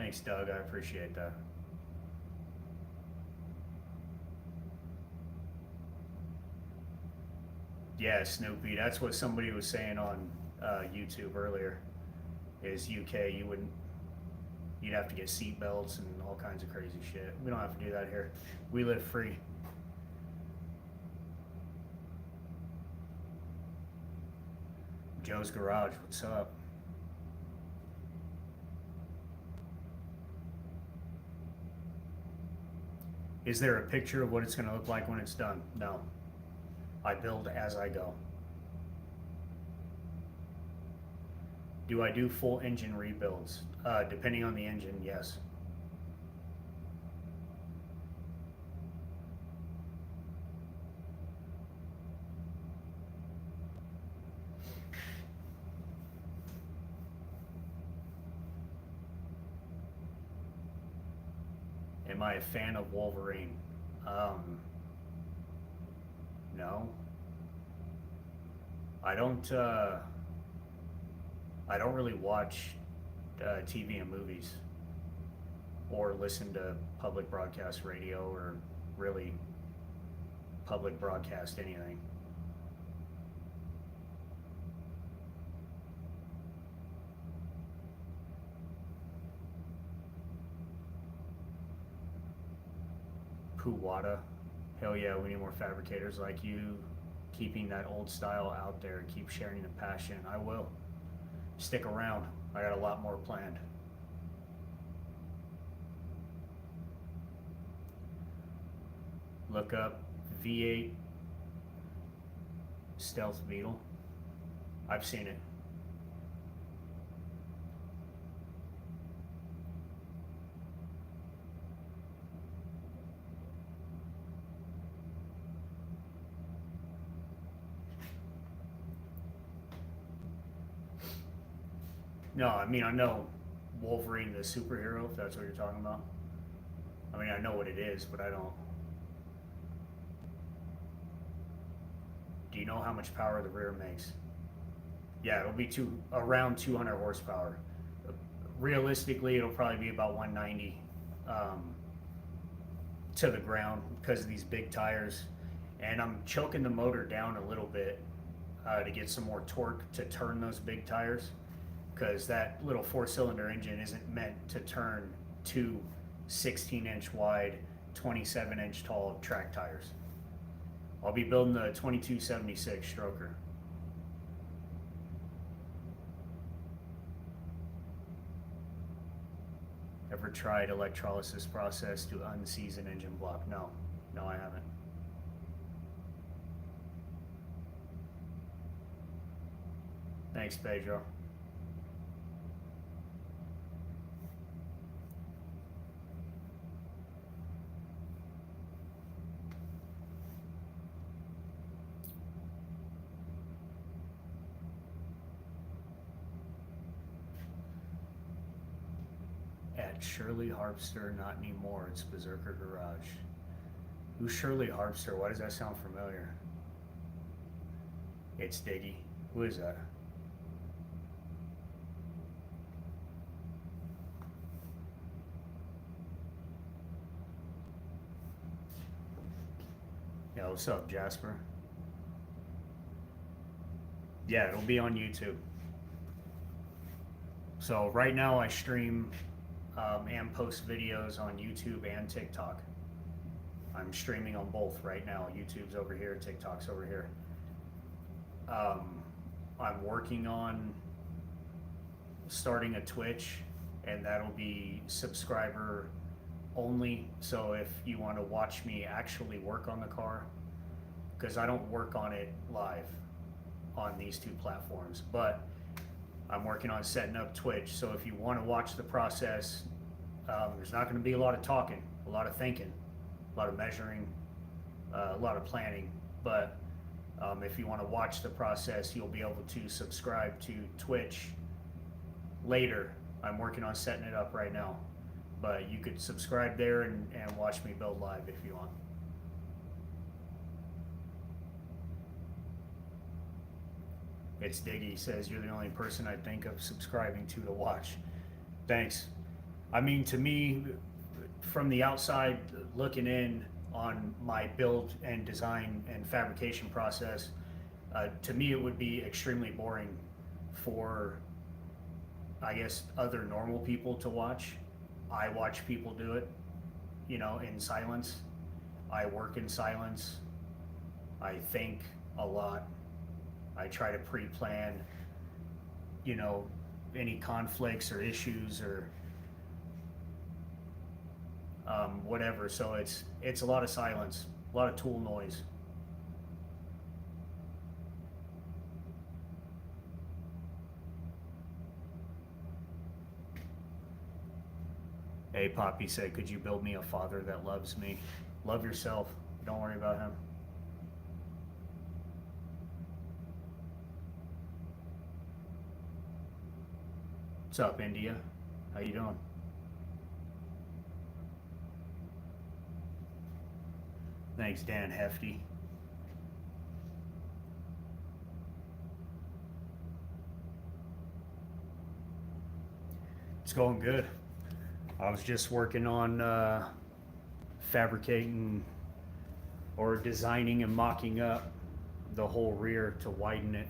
Thanks, Doug. I appreciate that. Yeah, Snoopy. That's what somebody was saying on YouTube earlier. Is UK, you'd have to get seat belts and all kinds of crazy shit. We don't have to do that here. We live free. Joe's Garage, what's up? Is there a picture of what it's going to look like when it's done? No. I build as I go. Do I do full engine rebuilds? Depending on the engine, yes. Am I a fan of Wolverine? No. I don't really watch TV and movies or listen to public broadcast radio or really public broadcast anything. Puwata. Hell yeah, we need more fabricators like you, keeping that old style out there, keep sharing the passion. I will. Stick around. I got a lot more planned. Look up V8 Stealth Beetle. I've seen it. No, I mean, I know Wolverine the superhero, if that's what you're talking about. I mean, I know what it is, but I don't. Do you know how much power the rear makes? Yeah, it'll be around 200 horsepower. Realistically, it'll probably be about 190 to the ground because of these big tires. And I'm choking the motor down a little bit to get some more torque to turn those big tires, because that little 4-cylinder engine isn't meant to turn two 16-inch wide, 27-inch tall track tires. I'll be building the 2276 stroker. Ever tried electrolysis process to unseize an engine block? No, I haven't. Thanks, Pedro. At Shirley Harpster, not anymore. It's Berzerker Garage. Who's Shirley Harpster? Why does that sound familiar? It's Diggy. Who is that? Yeah, what's up, Jasper? Yeah, it'll be on YouTube. So right now I stream and post videos on YouTube and TikTok. I'm streaming on both right now. YouTube's over here, TikTok's over here. I'm working on starting a Twitch, and that'll be subscriber only. So if you want to watch me actually work on the car, because I don't work on it live on these two platforms, but I'm working on setting up Twitch. So if you want to watch the process, there's not going to be a lot of talking, a lot of thinking, a lot of measuring, a lot of planning. But if you want to watch the process, you'll be able to subscribe to Twitch later. I'm working on setting it up right now. But you could subscribe there and watch me build live if you want. It's Diggy says, you're the only person I think of subscribing to watch. Thanks. I mean, to me, from the outside looking in on my build and design and fabrication process, to me it would be extremely boring for, I guess, other normal people to watch. I watch people do it, you know, in silence. I work in silence. I think a lot. I try to pre-plan, you know, any conflicts or issues or whatever. So it's a lot of silence, a lot of tool noise. Hey, Poppy said, could you build me a father that loves me? Love yourself. Don't worry about him. What's up, India? How you doing? Thanks, Dan Hefty. It's going good. I was just working on fabricating or designing and mocking up the whole rear to widen it.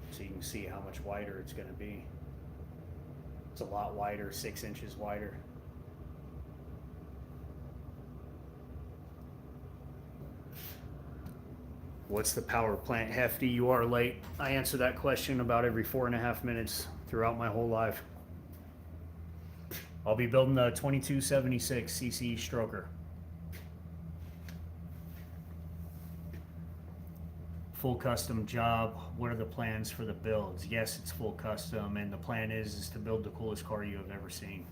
So you can see how much wider it's going to be. It's a lot wider, 6 inches wider. What's the power plant, Hefty? You are late. I answer that question about every 4.5 minutes throughout my whole life. I'll be building the 2276 cc stroker. Full custom job. What are the plans for the builds? Yes, it's full custom, and the plan is to build the coolest car you have ever seen.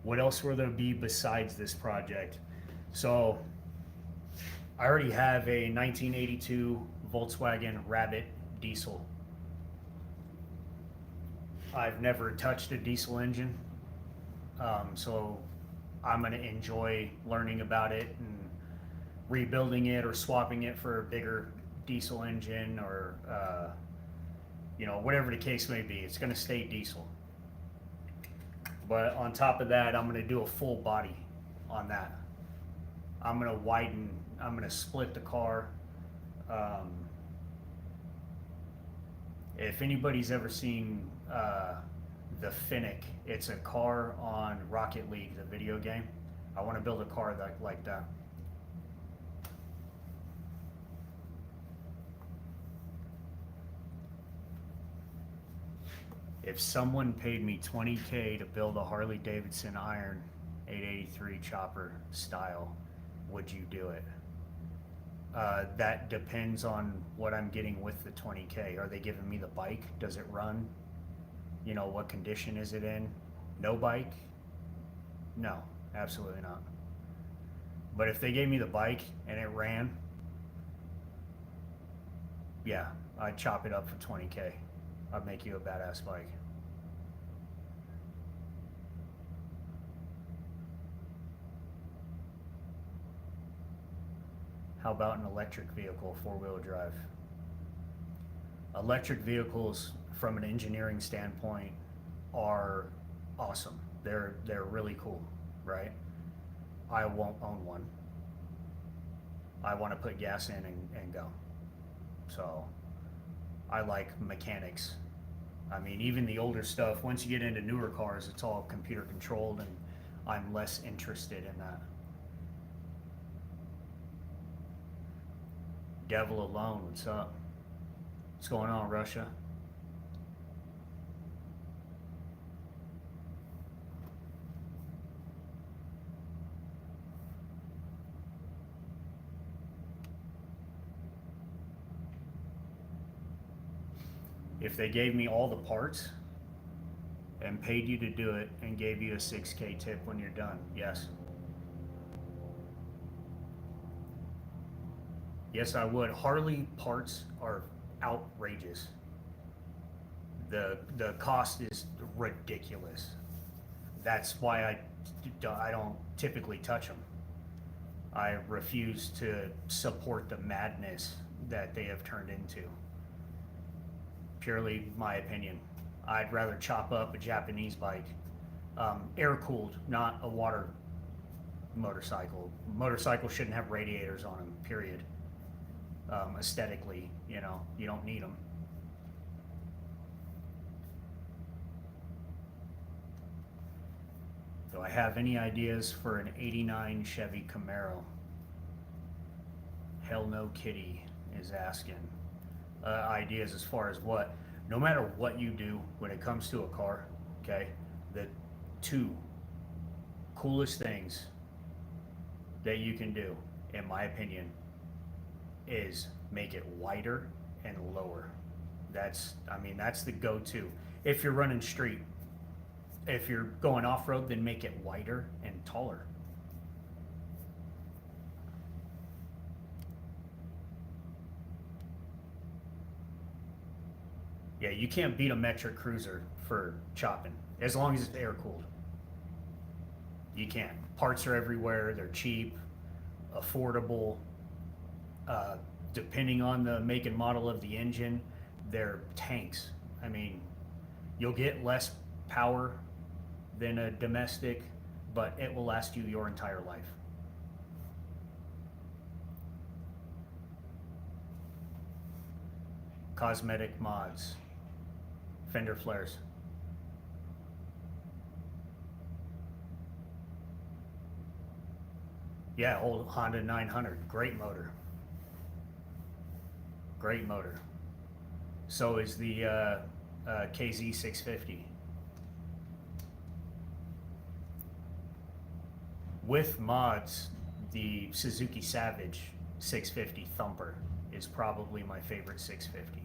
What else will there be besides this project? So I already have a 1982 Volkswagen Rabbit diesel. I've never touched a diesel engine, so I'm going to enjoy learning about it and rebuilding it or swapping it for a bigger diesel engine or you know, whatever the case may be. It's going to stay diesel. But on top of that, I'm going to do a full body on that. I'm going to widen, I'm going to split the car. If anybody's ever seen the Finnick, it's a car on Rocket League, the video game. I want to build a car like that. If someone paid me $20K to build a Harley Davidson Iron 883 chopper style, would you do it? That depends on what I'm getting with the $20K. Are they giving me the bike? Does it run? You know, what condition is it in? No bike? No, absolutely not. But if they gave me the bike and it ran, yeah, I'd chop it up for $20K. I'd make you a badass bike. How about an electric vehicle, 4-wheel drive? Electric vehicles, from an engineering standpoint, are awesome. They're really cool, right? I won't own one. I want to put gas in and go. So I like mechanics. I mean, even the older stuff, once you get into newer cars, it's all computer controlled, and I'm less interested in that. Devil Alone, what's up? What's going on, Russia? If they gave me all the parts and paid you to do it and gave you a 6K tip when you're done, yes. Yes, I would. Harley parts are outrageous. The cost is ridiculous. That's why I don't typically touch them. I refuse to support the madness that they have turned into. Purely my opinion. I'd rather chop up a Japanese bike, air-cooled, not a water motorcycle. Motorcycles shouldn't have radiators on them, period. Aesthetically, you know, you don't need them. Do I have any ideas for an 89 Chevy Camaro? Hell no kitty is asking. Ideas as far as what? No matter what you do when it comes to a car, okay, the two coolest things that you can do, in my opinion, is make it wider and lower. That's the go-to. If you're running street, if you're going off-road, then make it wider and taller. Yeah, you can't beat a metric cruiser for chopping, as long as it's air-cooled. You can't. Parts are everywhere, they're cheap, affordable. Depending on the make and model of the engine, they're tanks. I mean, you'll get less power than a domestic, but it will last you your entire life. Cosmetic mods, fender flares. Yeah, old Honda 900, great motor. Great motor. So is the KZ 650. With mods, the Suzuki Savage 650 Thumper is probably my favorite 650.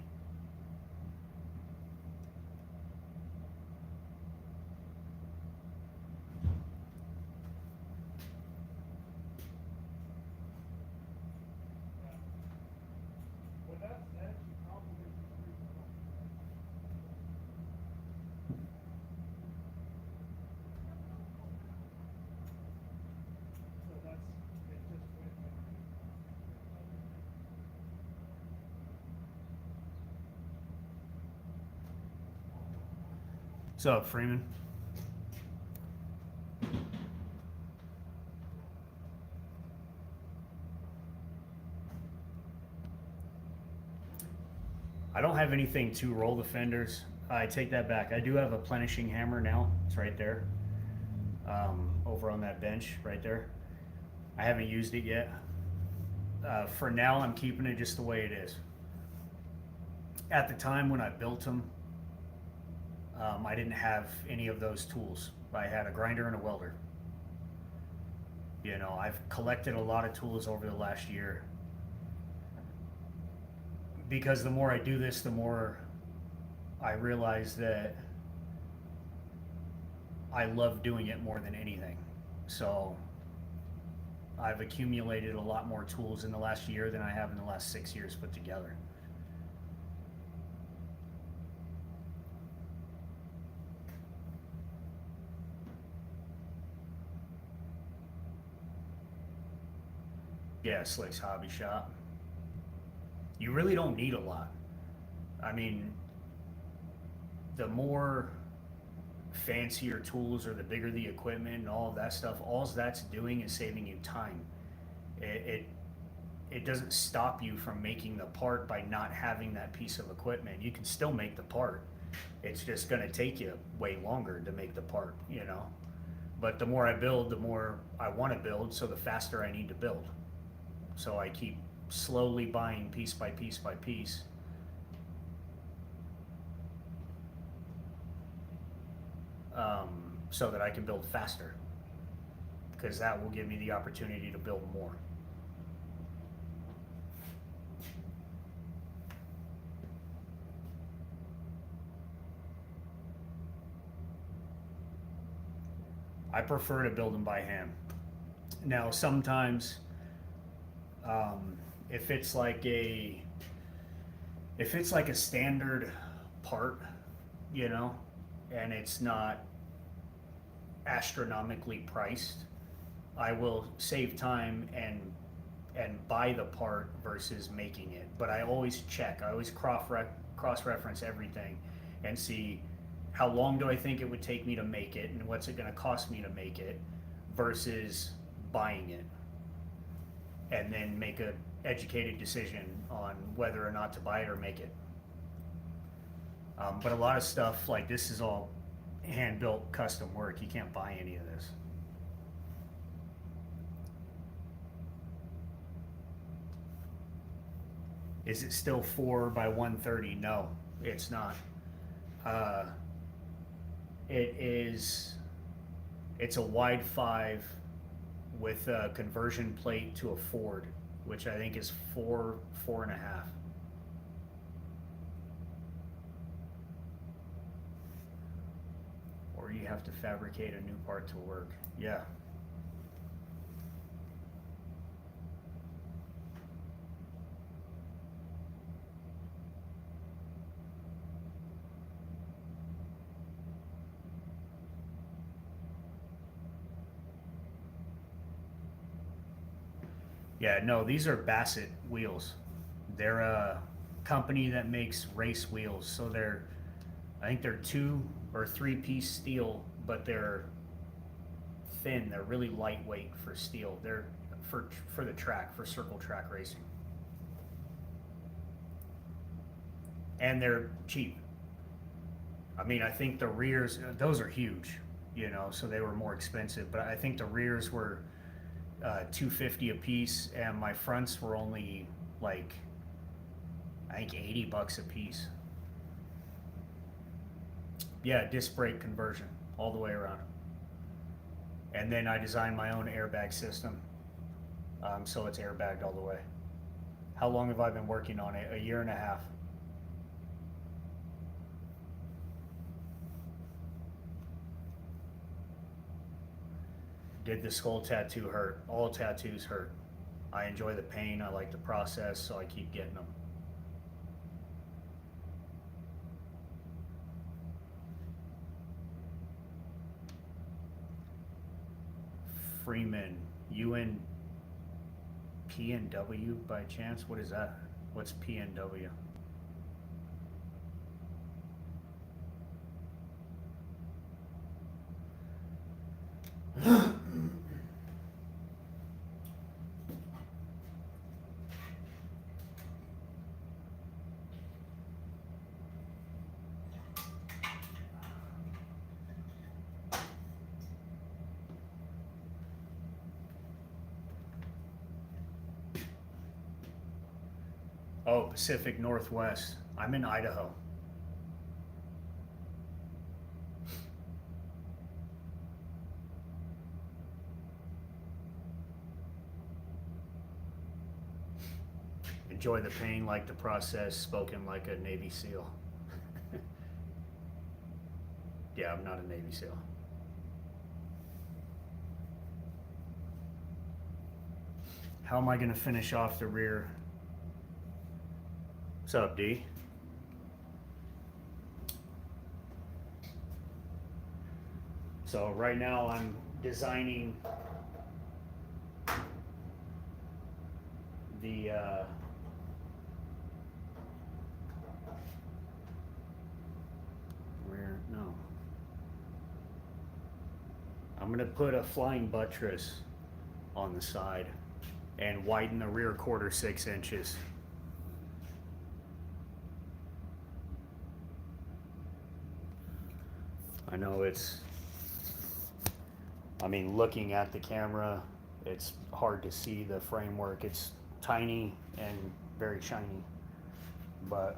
What's up, Freeman? I don't have anything to roll the fenders. I take that back. I do have a plenishing hammer now. It's right there. Over on that bench right there. I haven't used it yet. For now, I'm keeping it just the way it is. At the time when I built them, I didn't have any of those tools. I had a grinder and a welder. You know, I've collected a lot of tools over the last year. Because the more I do this, the more I realize that I love doing it more than anything. So I've accumulated a lot more tools in the last year than I have in the last 6 years put together. Yeah, Slick's Hobby Shop. You really don't need a lot. I mean, the more fancier tools or the bigger the equipment and all of that stuff, all that's doing is saving you time. It doesn't stop you from making the part by not having that piece of equipment. You can still make the part. It's just going to take you way longer to make the part, you know. But the more I build, the more I want to build, so the faster I need to build. So I keep slowly buying piece by piece by piece. So that I can build faster, because that will give me the opportunity to build more. I prefer to build them by hand. Now sometimes if it's like a standard part, you know, and it's not astronomically priced, I will save time and buy the part versus making it. But I always check. I always cross-reference everything and see how long do I think it would take me to make it and what's it going to cost me to make it versus buying it, and then make a educated decision on whether or not to buy it or make it. But a lot of stuff like this is all hand-built custom work. You can't buy any of this. Is it still 4 by 130? No, it's not. It's a wide 5 with a conversion plate to a Ford, which I think is 4.5. Or you have to fabricate a new part to work. Yeah. Yeah, no, these are Bassett wheels. They're a company that makes race wheels. So I think they're 2 or 3 piece steel, but they're thin. They're really lightweight for steel. They're for the track, for circle track racing. And they're cheap. I mean, I think the rears, those are huge, you know, so they were more expensive, but I think the rears were $250 a piece, and my fronts were only like, I think $80 a piece. Yeah, disc brake conversion all the way around. And then I designed my own airbag system, so it's airbagged all the way. How long have I been working on it? 1.5 years. Did the skull tattoo hurt? All tattoos hurt. I enjoy the pain. I like the process, so I keep getting them. Freeman, UN PNW by chance? What is that? What's PNW? Oh, Pacific Northwest. I'm in Idaho. Enjoy the pain, like the process, spoken like a Navy SEAL. Yeah, I'm not a Navy SEAL. How am I going to finish off the rear? What's up, D? So right now I'm designing the rear, no. I'm going to put a flying buttress on the side and widen the rear quarter 6 inches. I know I mean, looking at the camera, it's hard to see the framework. It's tiny and very shiny, but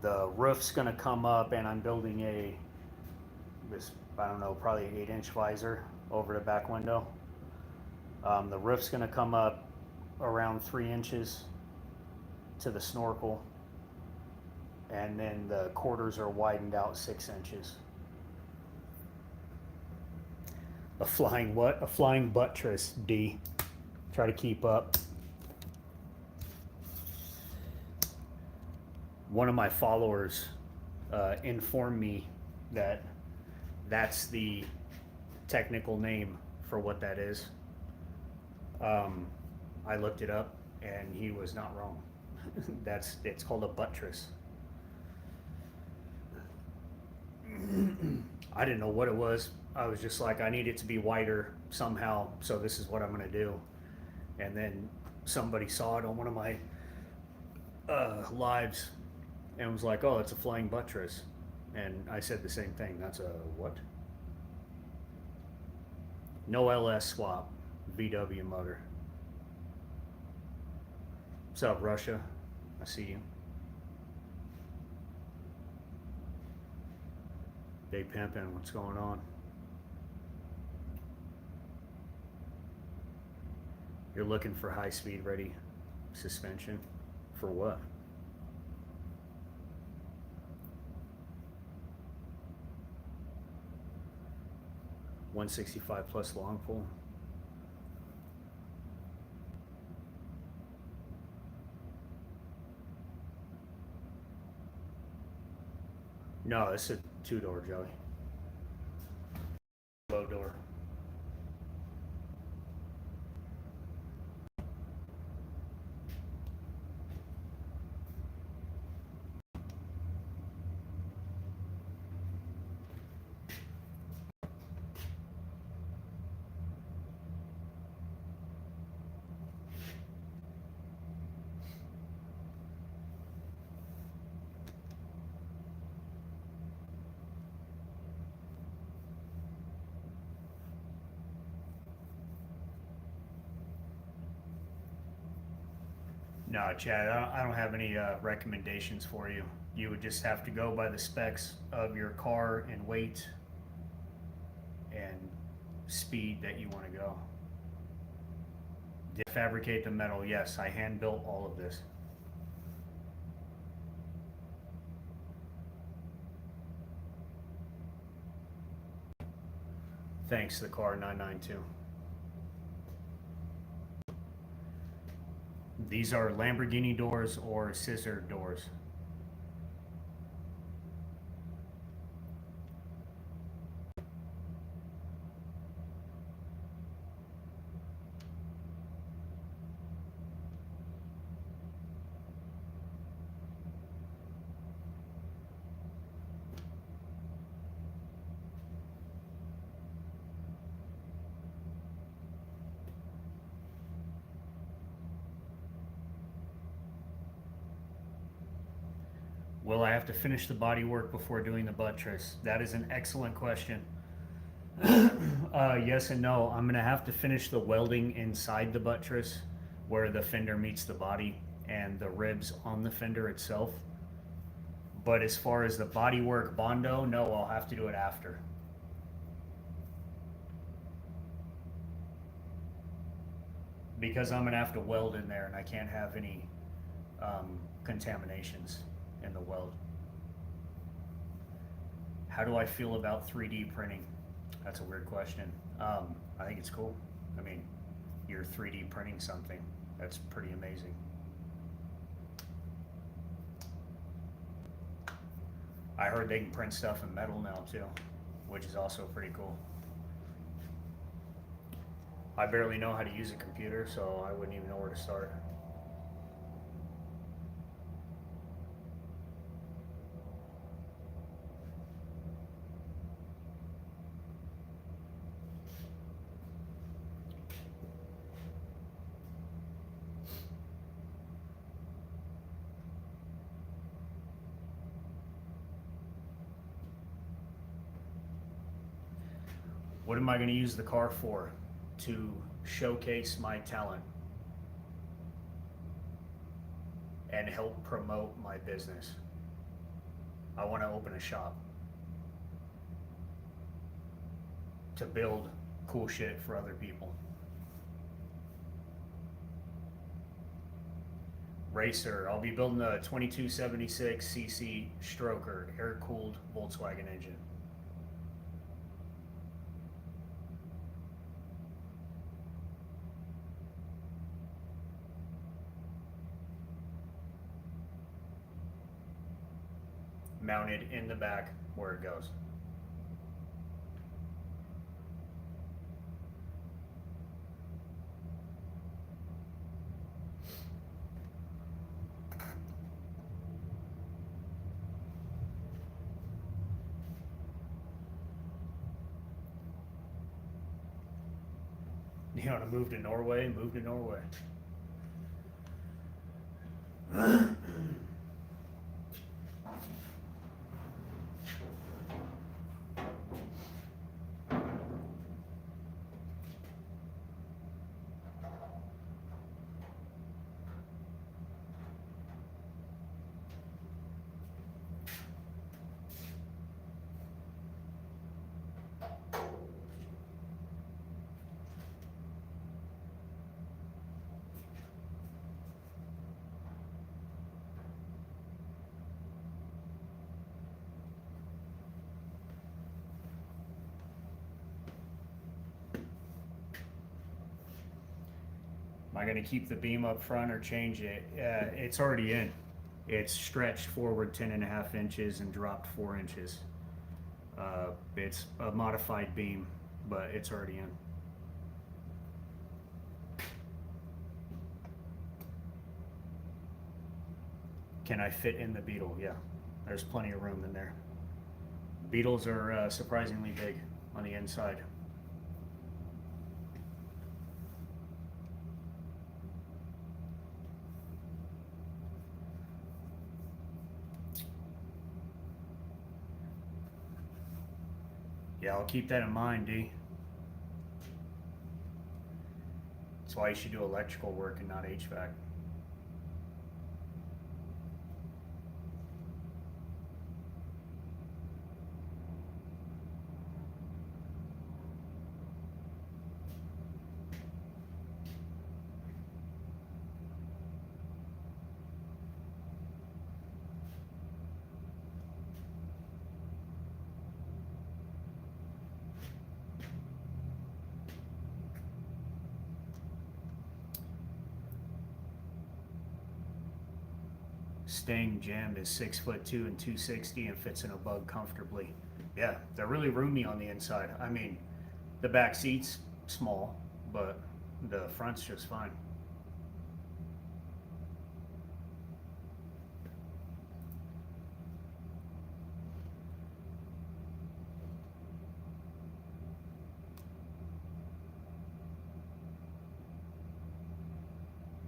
the roof's gonna come up, and I'm building I don't know, probably an 8-inch visor over the back window. The roof's gonna come up around 3 inches to the snorkel, and then the quarters are widened out 6 inches. A flying what? A flying buttress, D. Try to keep up. one of my followers informed me that that's the technical name for what that is. I looked it up and he was not wrong. It's called a buttress. I didn't know what it was. I was just like, I need it to be wider somehow, so this is what I'm gonna do. And then somebody saw it on one of my lives and was like, oh, it's a flying buttress. And I said the same thing. That's a what? No LS swap, VW motor. What's up, Russia? I see you. They pimping, what's going on? You're looking for high speed ready suspension. For what? $165 plus long pull. No, it's a 2-door, Joey. Low door. No, Chad, I don't have any recommendations for you. You would just have to go by the specs of your car and weight and speed that you want to go. Did I fabricate the metal? Yes, I hand built all of this. Thanks, the car 992. These are Lamborghini doors or scissor doors. Will I have to finish the body work before doing the buttress? That is an excellent question. Yes and no. I'm gonna have to finish the welding inside the buttress where the fender meets the body and the ribs on the fender itself. But as far as the body work Bondo, no, I'll have to do it after. Because I'm gonna have to weld in there and I can't have any contaminations in the weld. How do I feel about 3D printing? That's a weird question. I think it's cool. I mean, you're 3D printing something. That's pretty amazing. I heard they can print stuff in metal now too, which is also pretty cool. I barely know how to use a computer, so I wouldn't even know where to start. What am I going to use the car for? To showcase my talent and help promote my business. I want to open a shop to build cool shit for other people. Racer, I'll be building a 2276cc stroker, air-cooled Volkswagen engine. mounted in the back where it goes. You want to move to Norway? Move to Norway. Am I going to keep the beam up front or change it? It's already in. It's stretched forward 10.5 inches and dropped 4 inches. It's a modified beam, but it's already in. Can I fit in the Beetle? Yeah, there's plenty of room in there. Beetles are surprisingly big on the inside. Yeah, I'll keep that in mind, D. That's why you should do electrical work and not HVAC. Staying jammed is 6'2" and 260 and fits in a Bug comfortably. Yeah, they're really roomy on the inside. I mean, the back seat's small, but the front's just fine.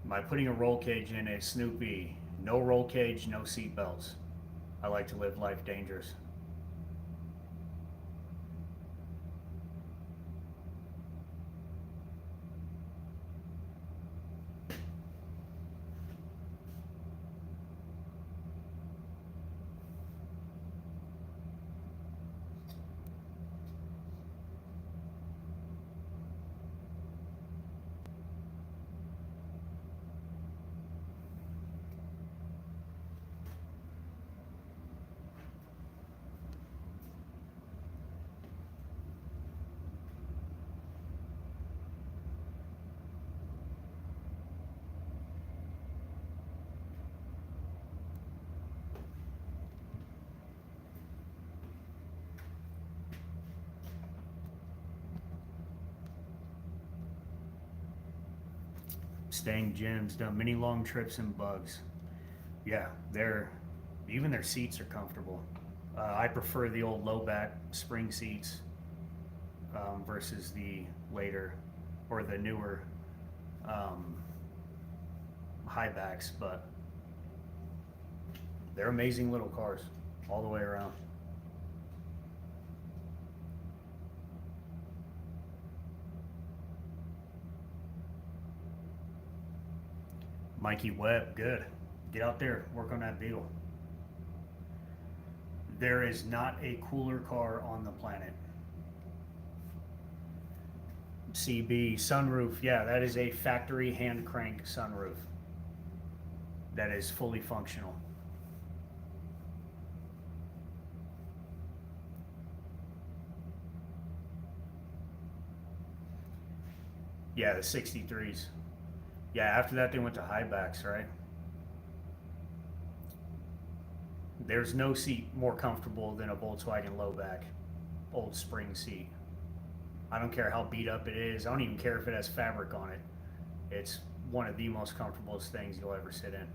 Am I putting a roll cage in a Snoopy? No roll cage, no seat belts. I like to live life dangerous. Staying gems, done many long trips in Bugs. Yeah, even their seats are comfortable. I prefer the old low back spring seats versus the later or the newer high backs, but they're amazing little cars all the way around. Mikey Webb, good. Get out there, work on that Beetle. There is not a cooler car on the planet. CB, sunroof, yeah, that is a factory hand crank sunroof. That is fully functional. Yeah, the 63s. Yeah, after that they went to high backs, right? There's no seat more comfortable than a Volkswagen low back, old spring seat. I don't care how beat up it is. I don't even care if it has fabric on it. It's one of the most comfortable things you'll ever sit in.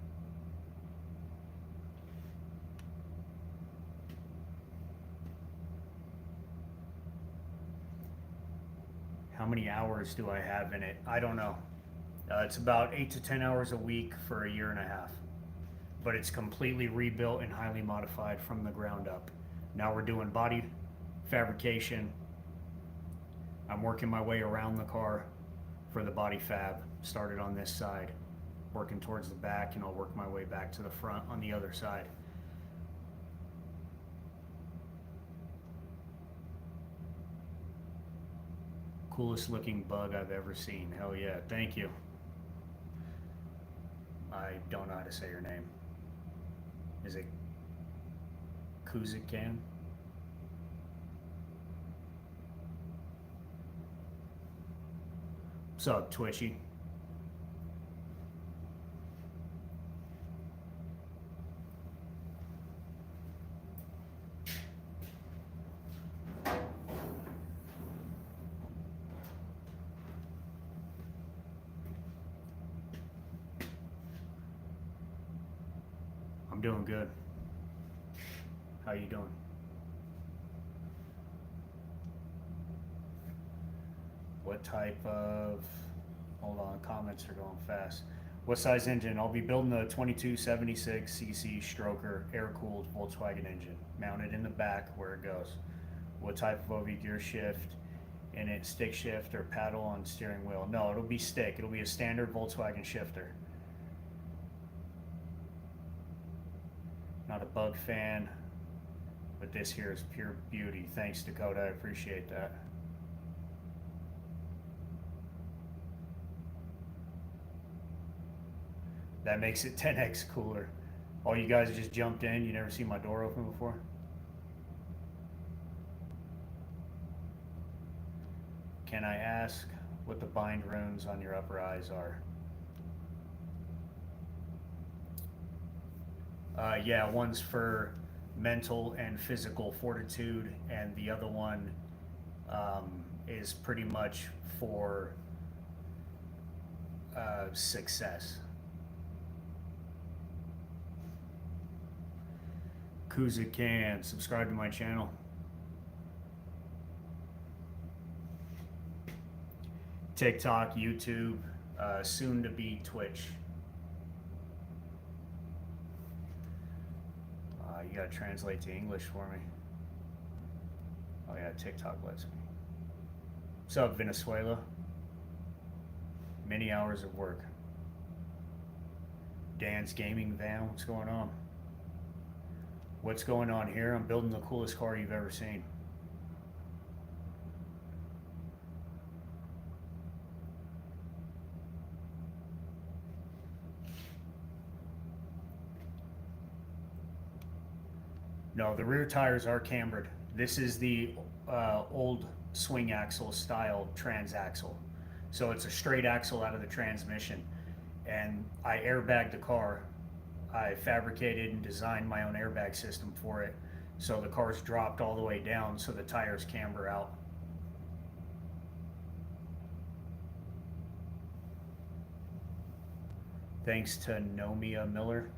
How many hours do I have in it? I don't know. It's about 8 to 10 hours a week for a year and a half. But it's completely rebuilt and highly modified from the ground up. Now we're doing body fabrication. I'm working my way around the car for the body fab. Started on this side, working towards the back, and I'll work my way back to the front on the other side. Coolest looking bug I've ever seen. Hell yeah, thank you. I don't know how to say your name. Is it Kuzikan? What's up, Twitchy? I'm doing good. How you doing? What type of, hold on, comments are going fast. What size engine? I'll be building a 2276cc stroker air-cooled Volkswagen engine, mounted in the back where it goes. What type of OV gear shift in it, stick shift or paddle on steering wheel? No, it'll be stick. It'll be a standard Volkswagen shifter. Not a bug fan, but this here is pure beauty. Thanks, Dakota. I appreciate that. That makes it 10x cooler. All you guys just jumped in. You never seen my door open before? Can I ask what the bind runes on your upper eyes are? Yeah, one's for mental and physical fortitude, and the other one is pretty much for success. Kuzikan, subscribe to my channel. TikTok, YouTube, soon to be Twitch. You gotta translate to English for me. Oh yeah, TikTok lets me. What's up, Venezuela? Many hours of work. Dan's gaming van, what's going on? What's going on here? I'm building the coolest car you've ever seen. No, the rear tires are cambered. This is the old swing axle style transaxle. So it's a straight axle out of the transmission. And I airbagged the car. I fabricated and designed my own airbag system for it. So the car's dropped all the way down so the tires camber out. Thanks to Nomia Miller.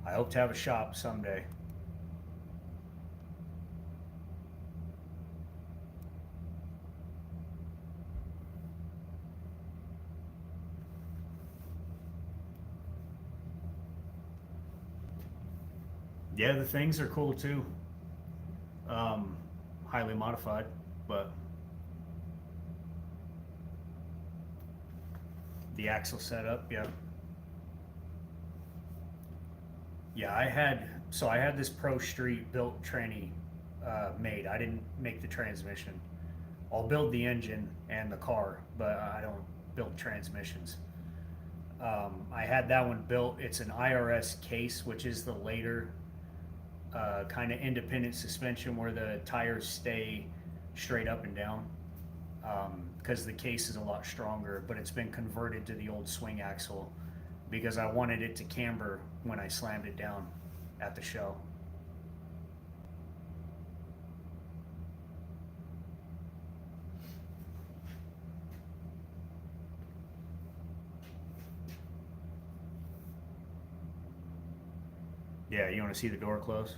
I hope to have a shop someday. Yeah, the things are cool too. Highly modified, but the axle setup, yeah. Yeah, I had this Pro Street built tranny made. I didn't make the transmission. I'll build the engine and the car, but I don't build transmissions. I had that one built. It's an IRS case, which is the later kind of independent suspension where the tires stay straight up and down, because the case is a lot stronger, but it's been converted to the old swing axle because I wanted it to camber when I slammed it down at the show. Yeah, you want to see the door close?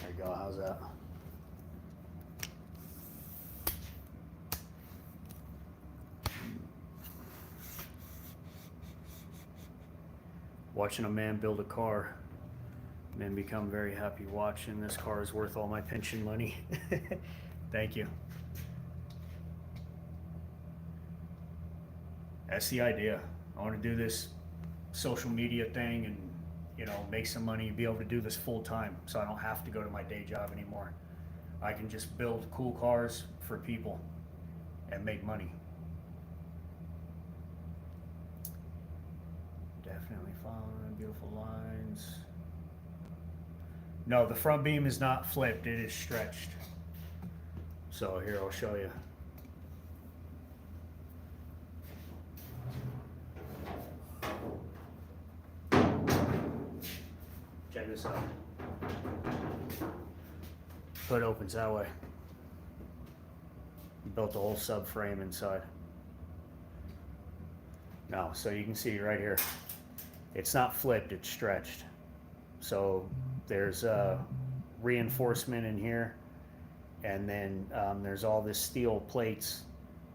There you go, how's that? Watching a man build a car, men become very happy watching. This car is worth all my pension money. Thank you. That's the idea. I want to do this social media thing and, you know, make some money and be able to do this full time so I don't have to go to my day job anymore. I can just build cool cars for people and make money. Definitely following beautiful lines. No, the front beam is not flipped, it is stretched. So here, I'll show you. Check this out. Hood opens that way. Built the whole subframe inside. Now, so you can see right here, it's not flipped, it's stretched. So there's reinforcement in here, and then there's all this steel plates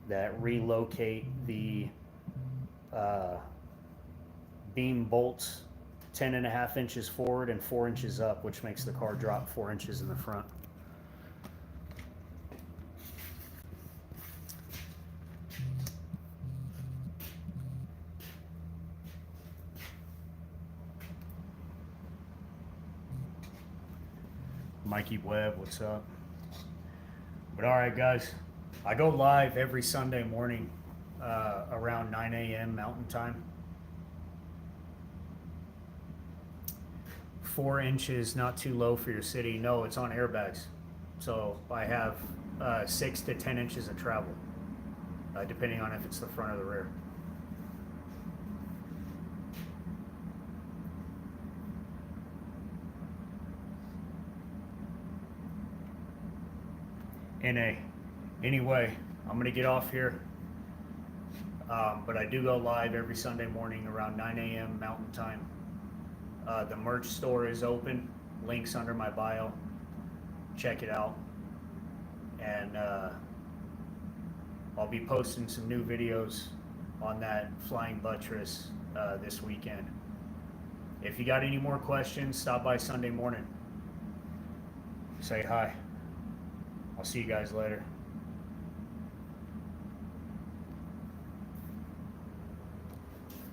that relocate the beam bolts 10.5 inches forward and 4 inches up, which makes the car drop 4 inches in the front. Mikey Webb, what's up? But all right, guys, I go live every Sunday morning around 9 a.m. Mountain Time. 4 inches, not too low for your city. No, it's on airbags. So I have 6 to 10 inches of travel, depending on if it's the front or the rear. Anyway, I'm gonna get off here, but I do go live every Sunday morning around 9 a.m. Mountain Time. The merch store is open, links under my bio, check it out, and I'll be posting some new videos on that flying buttress this weekend. If you got any more questions, stop by Sunday morning, say hi. I'll see you guys later.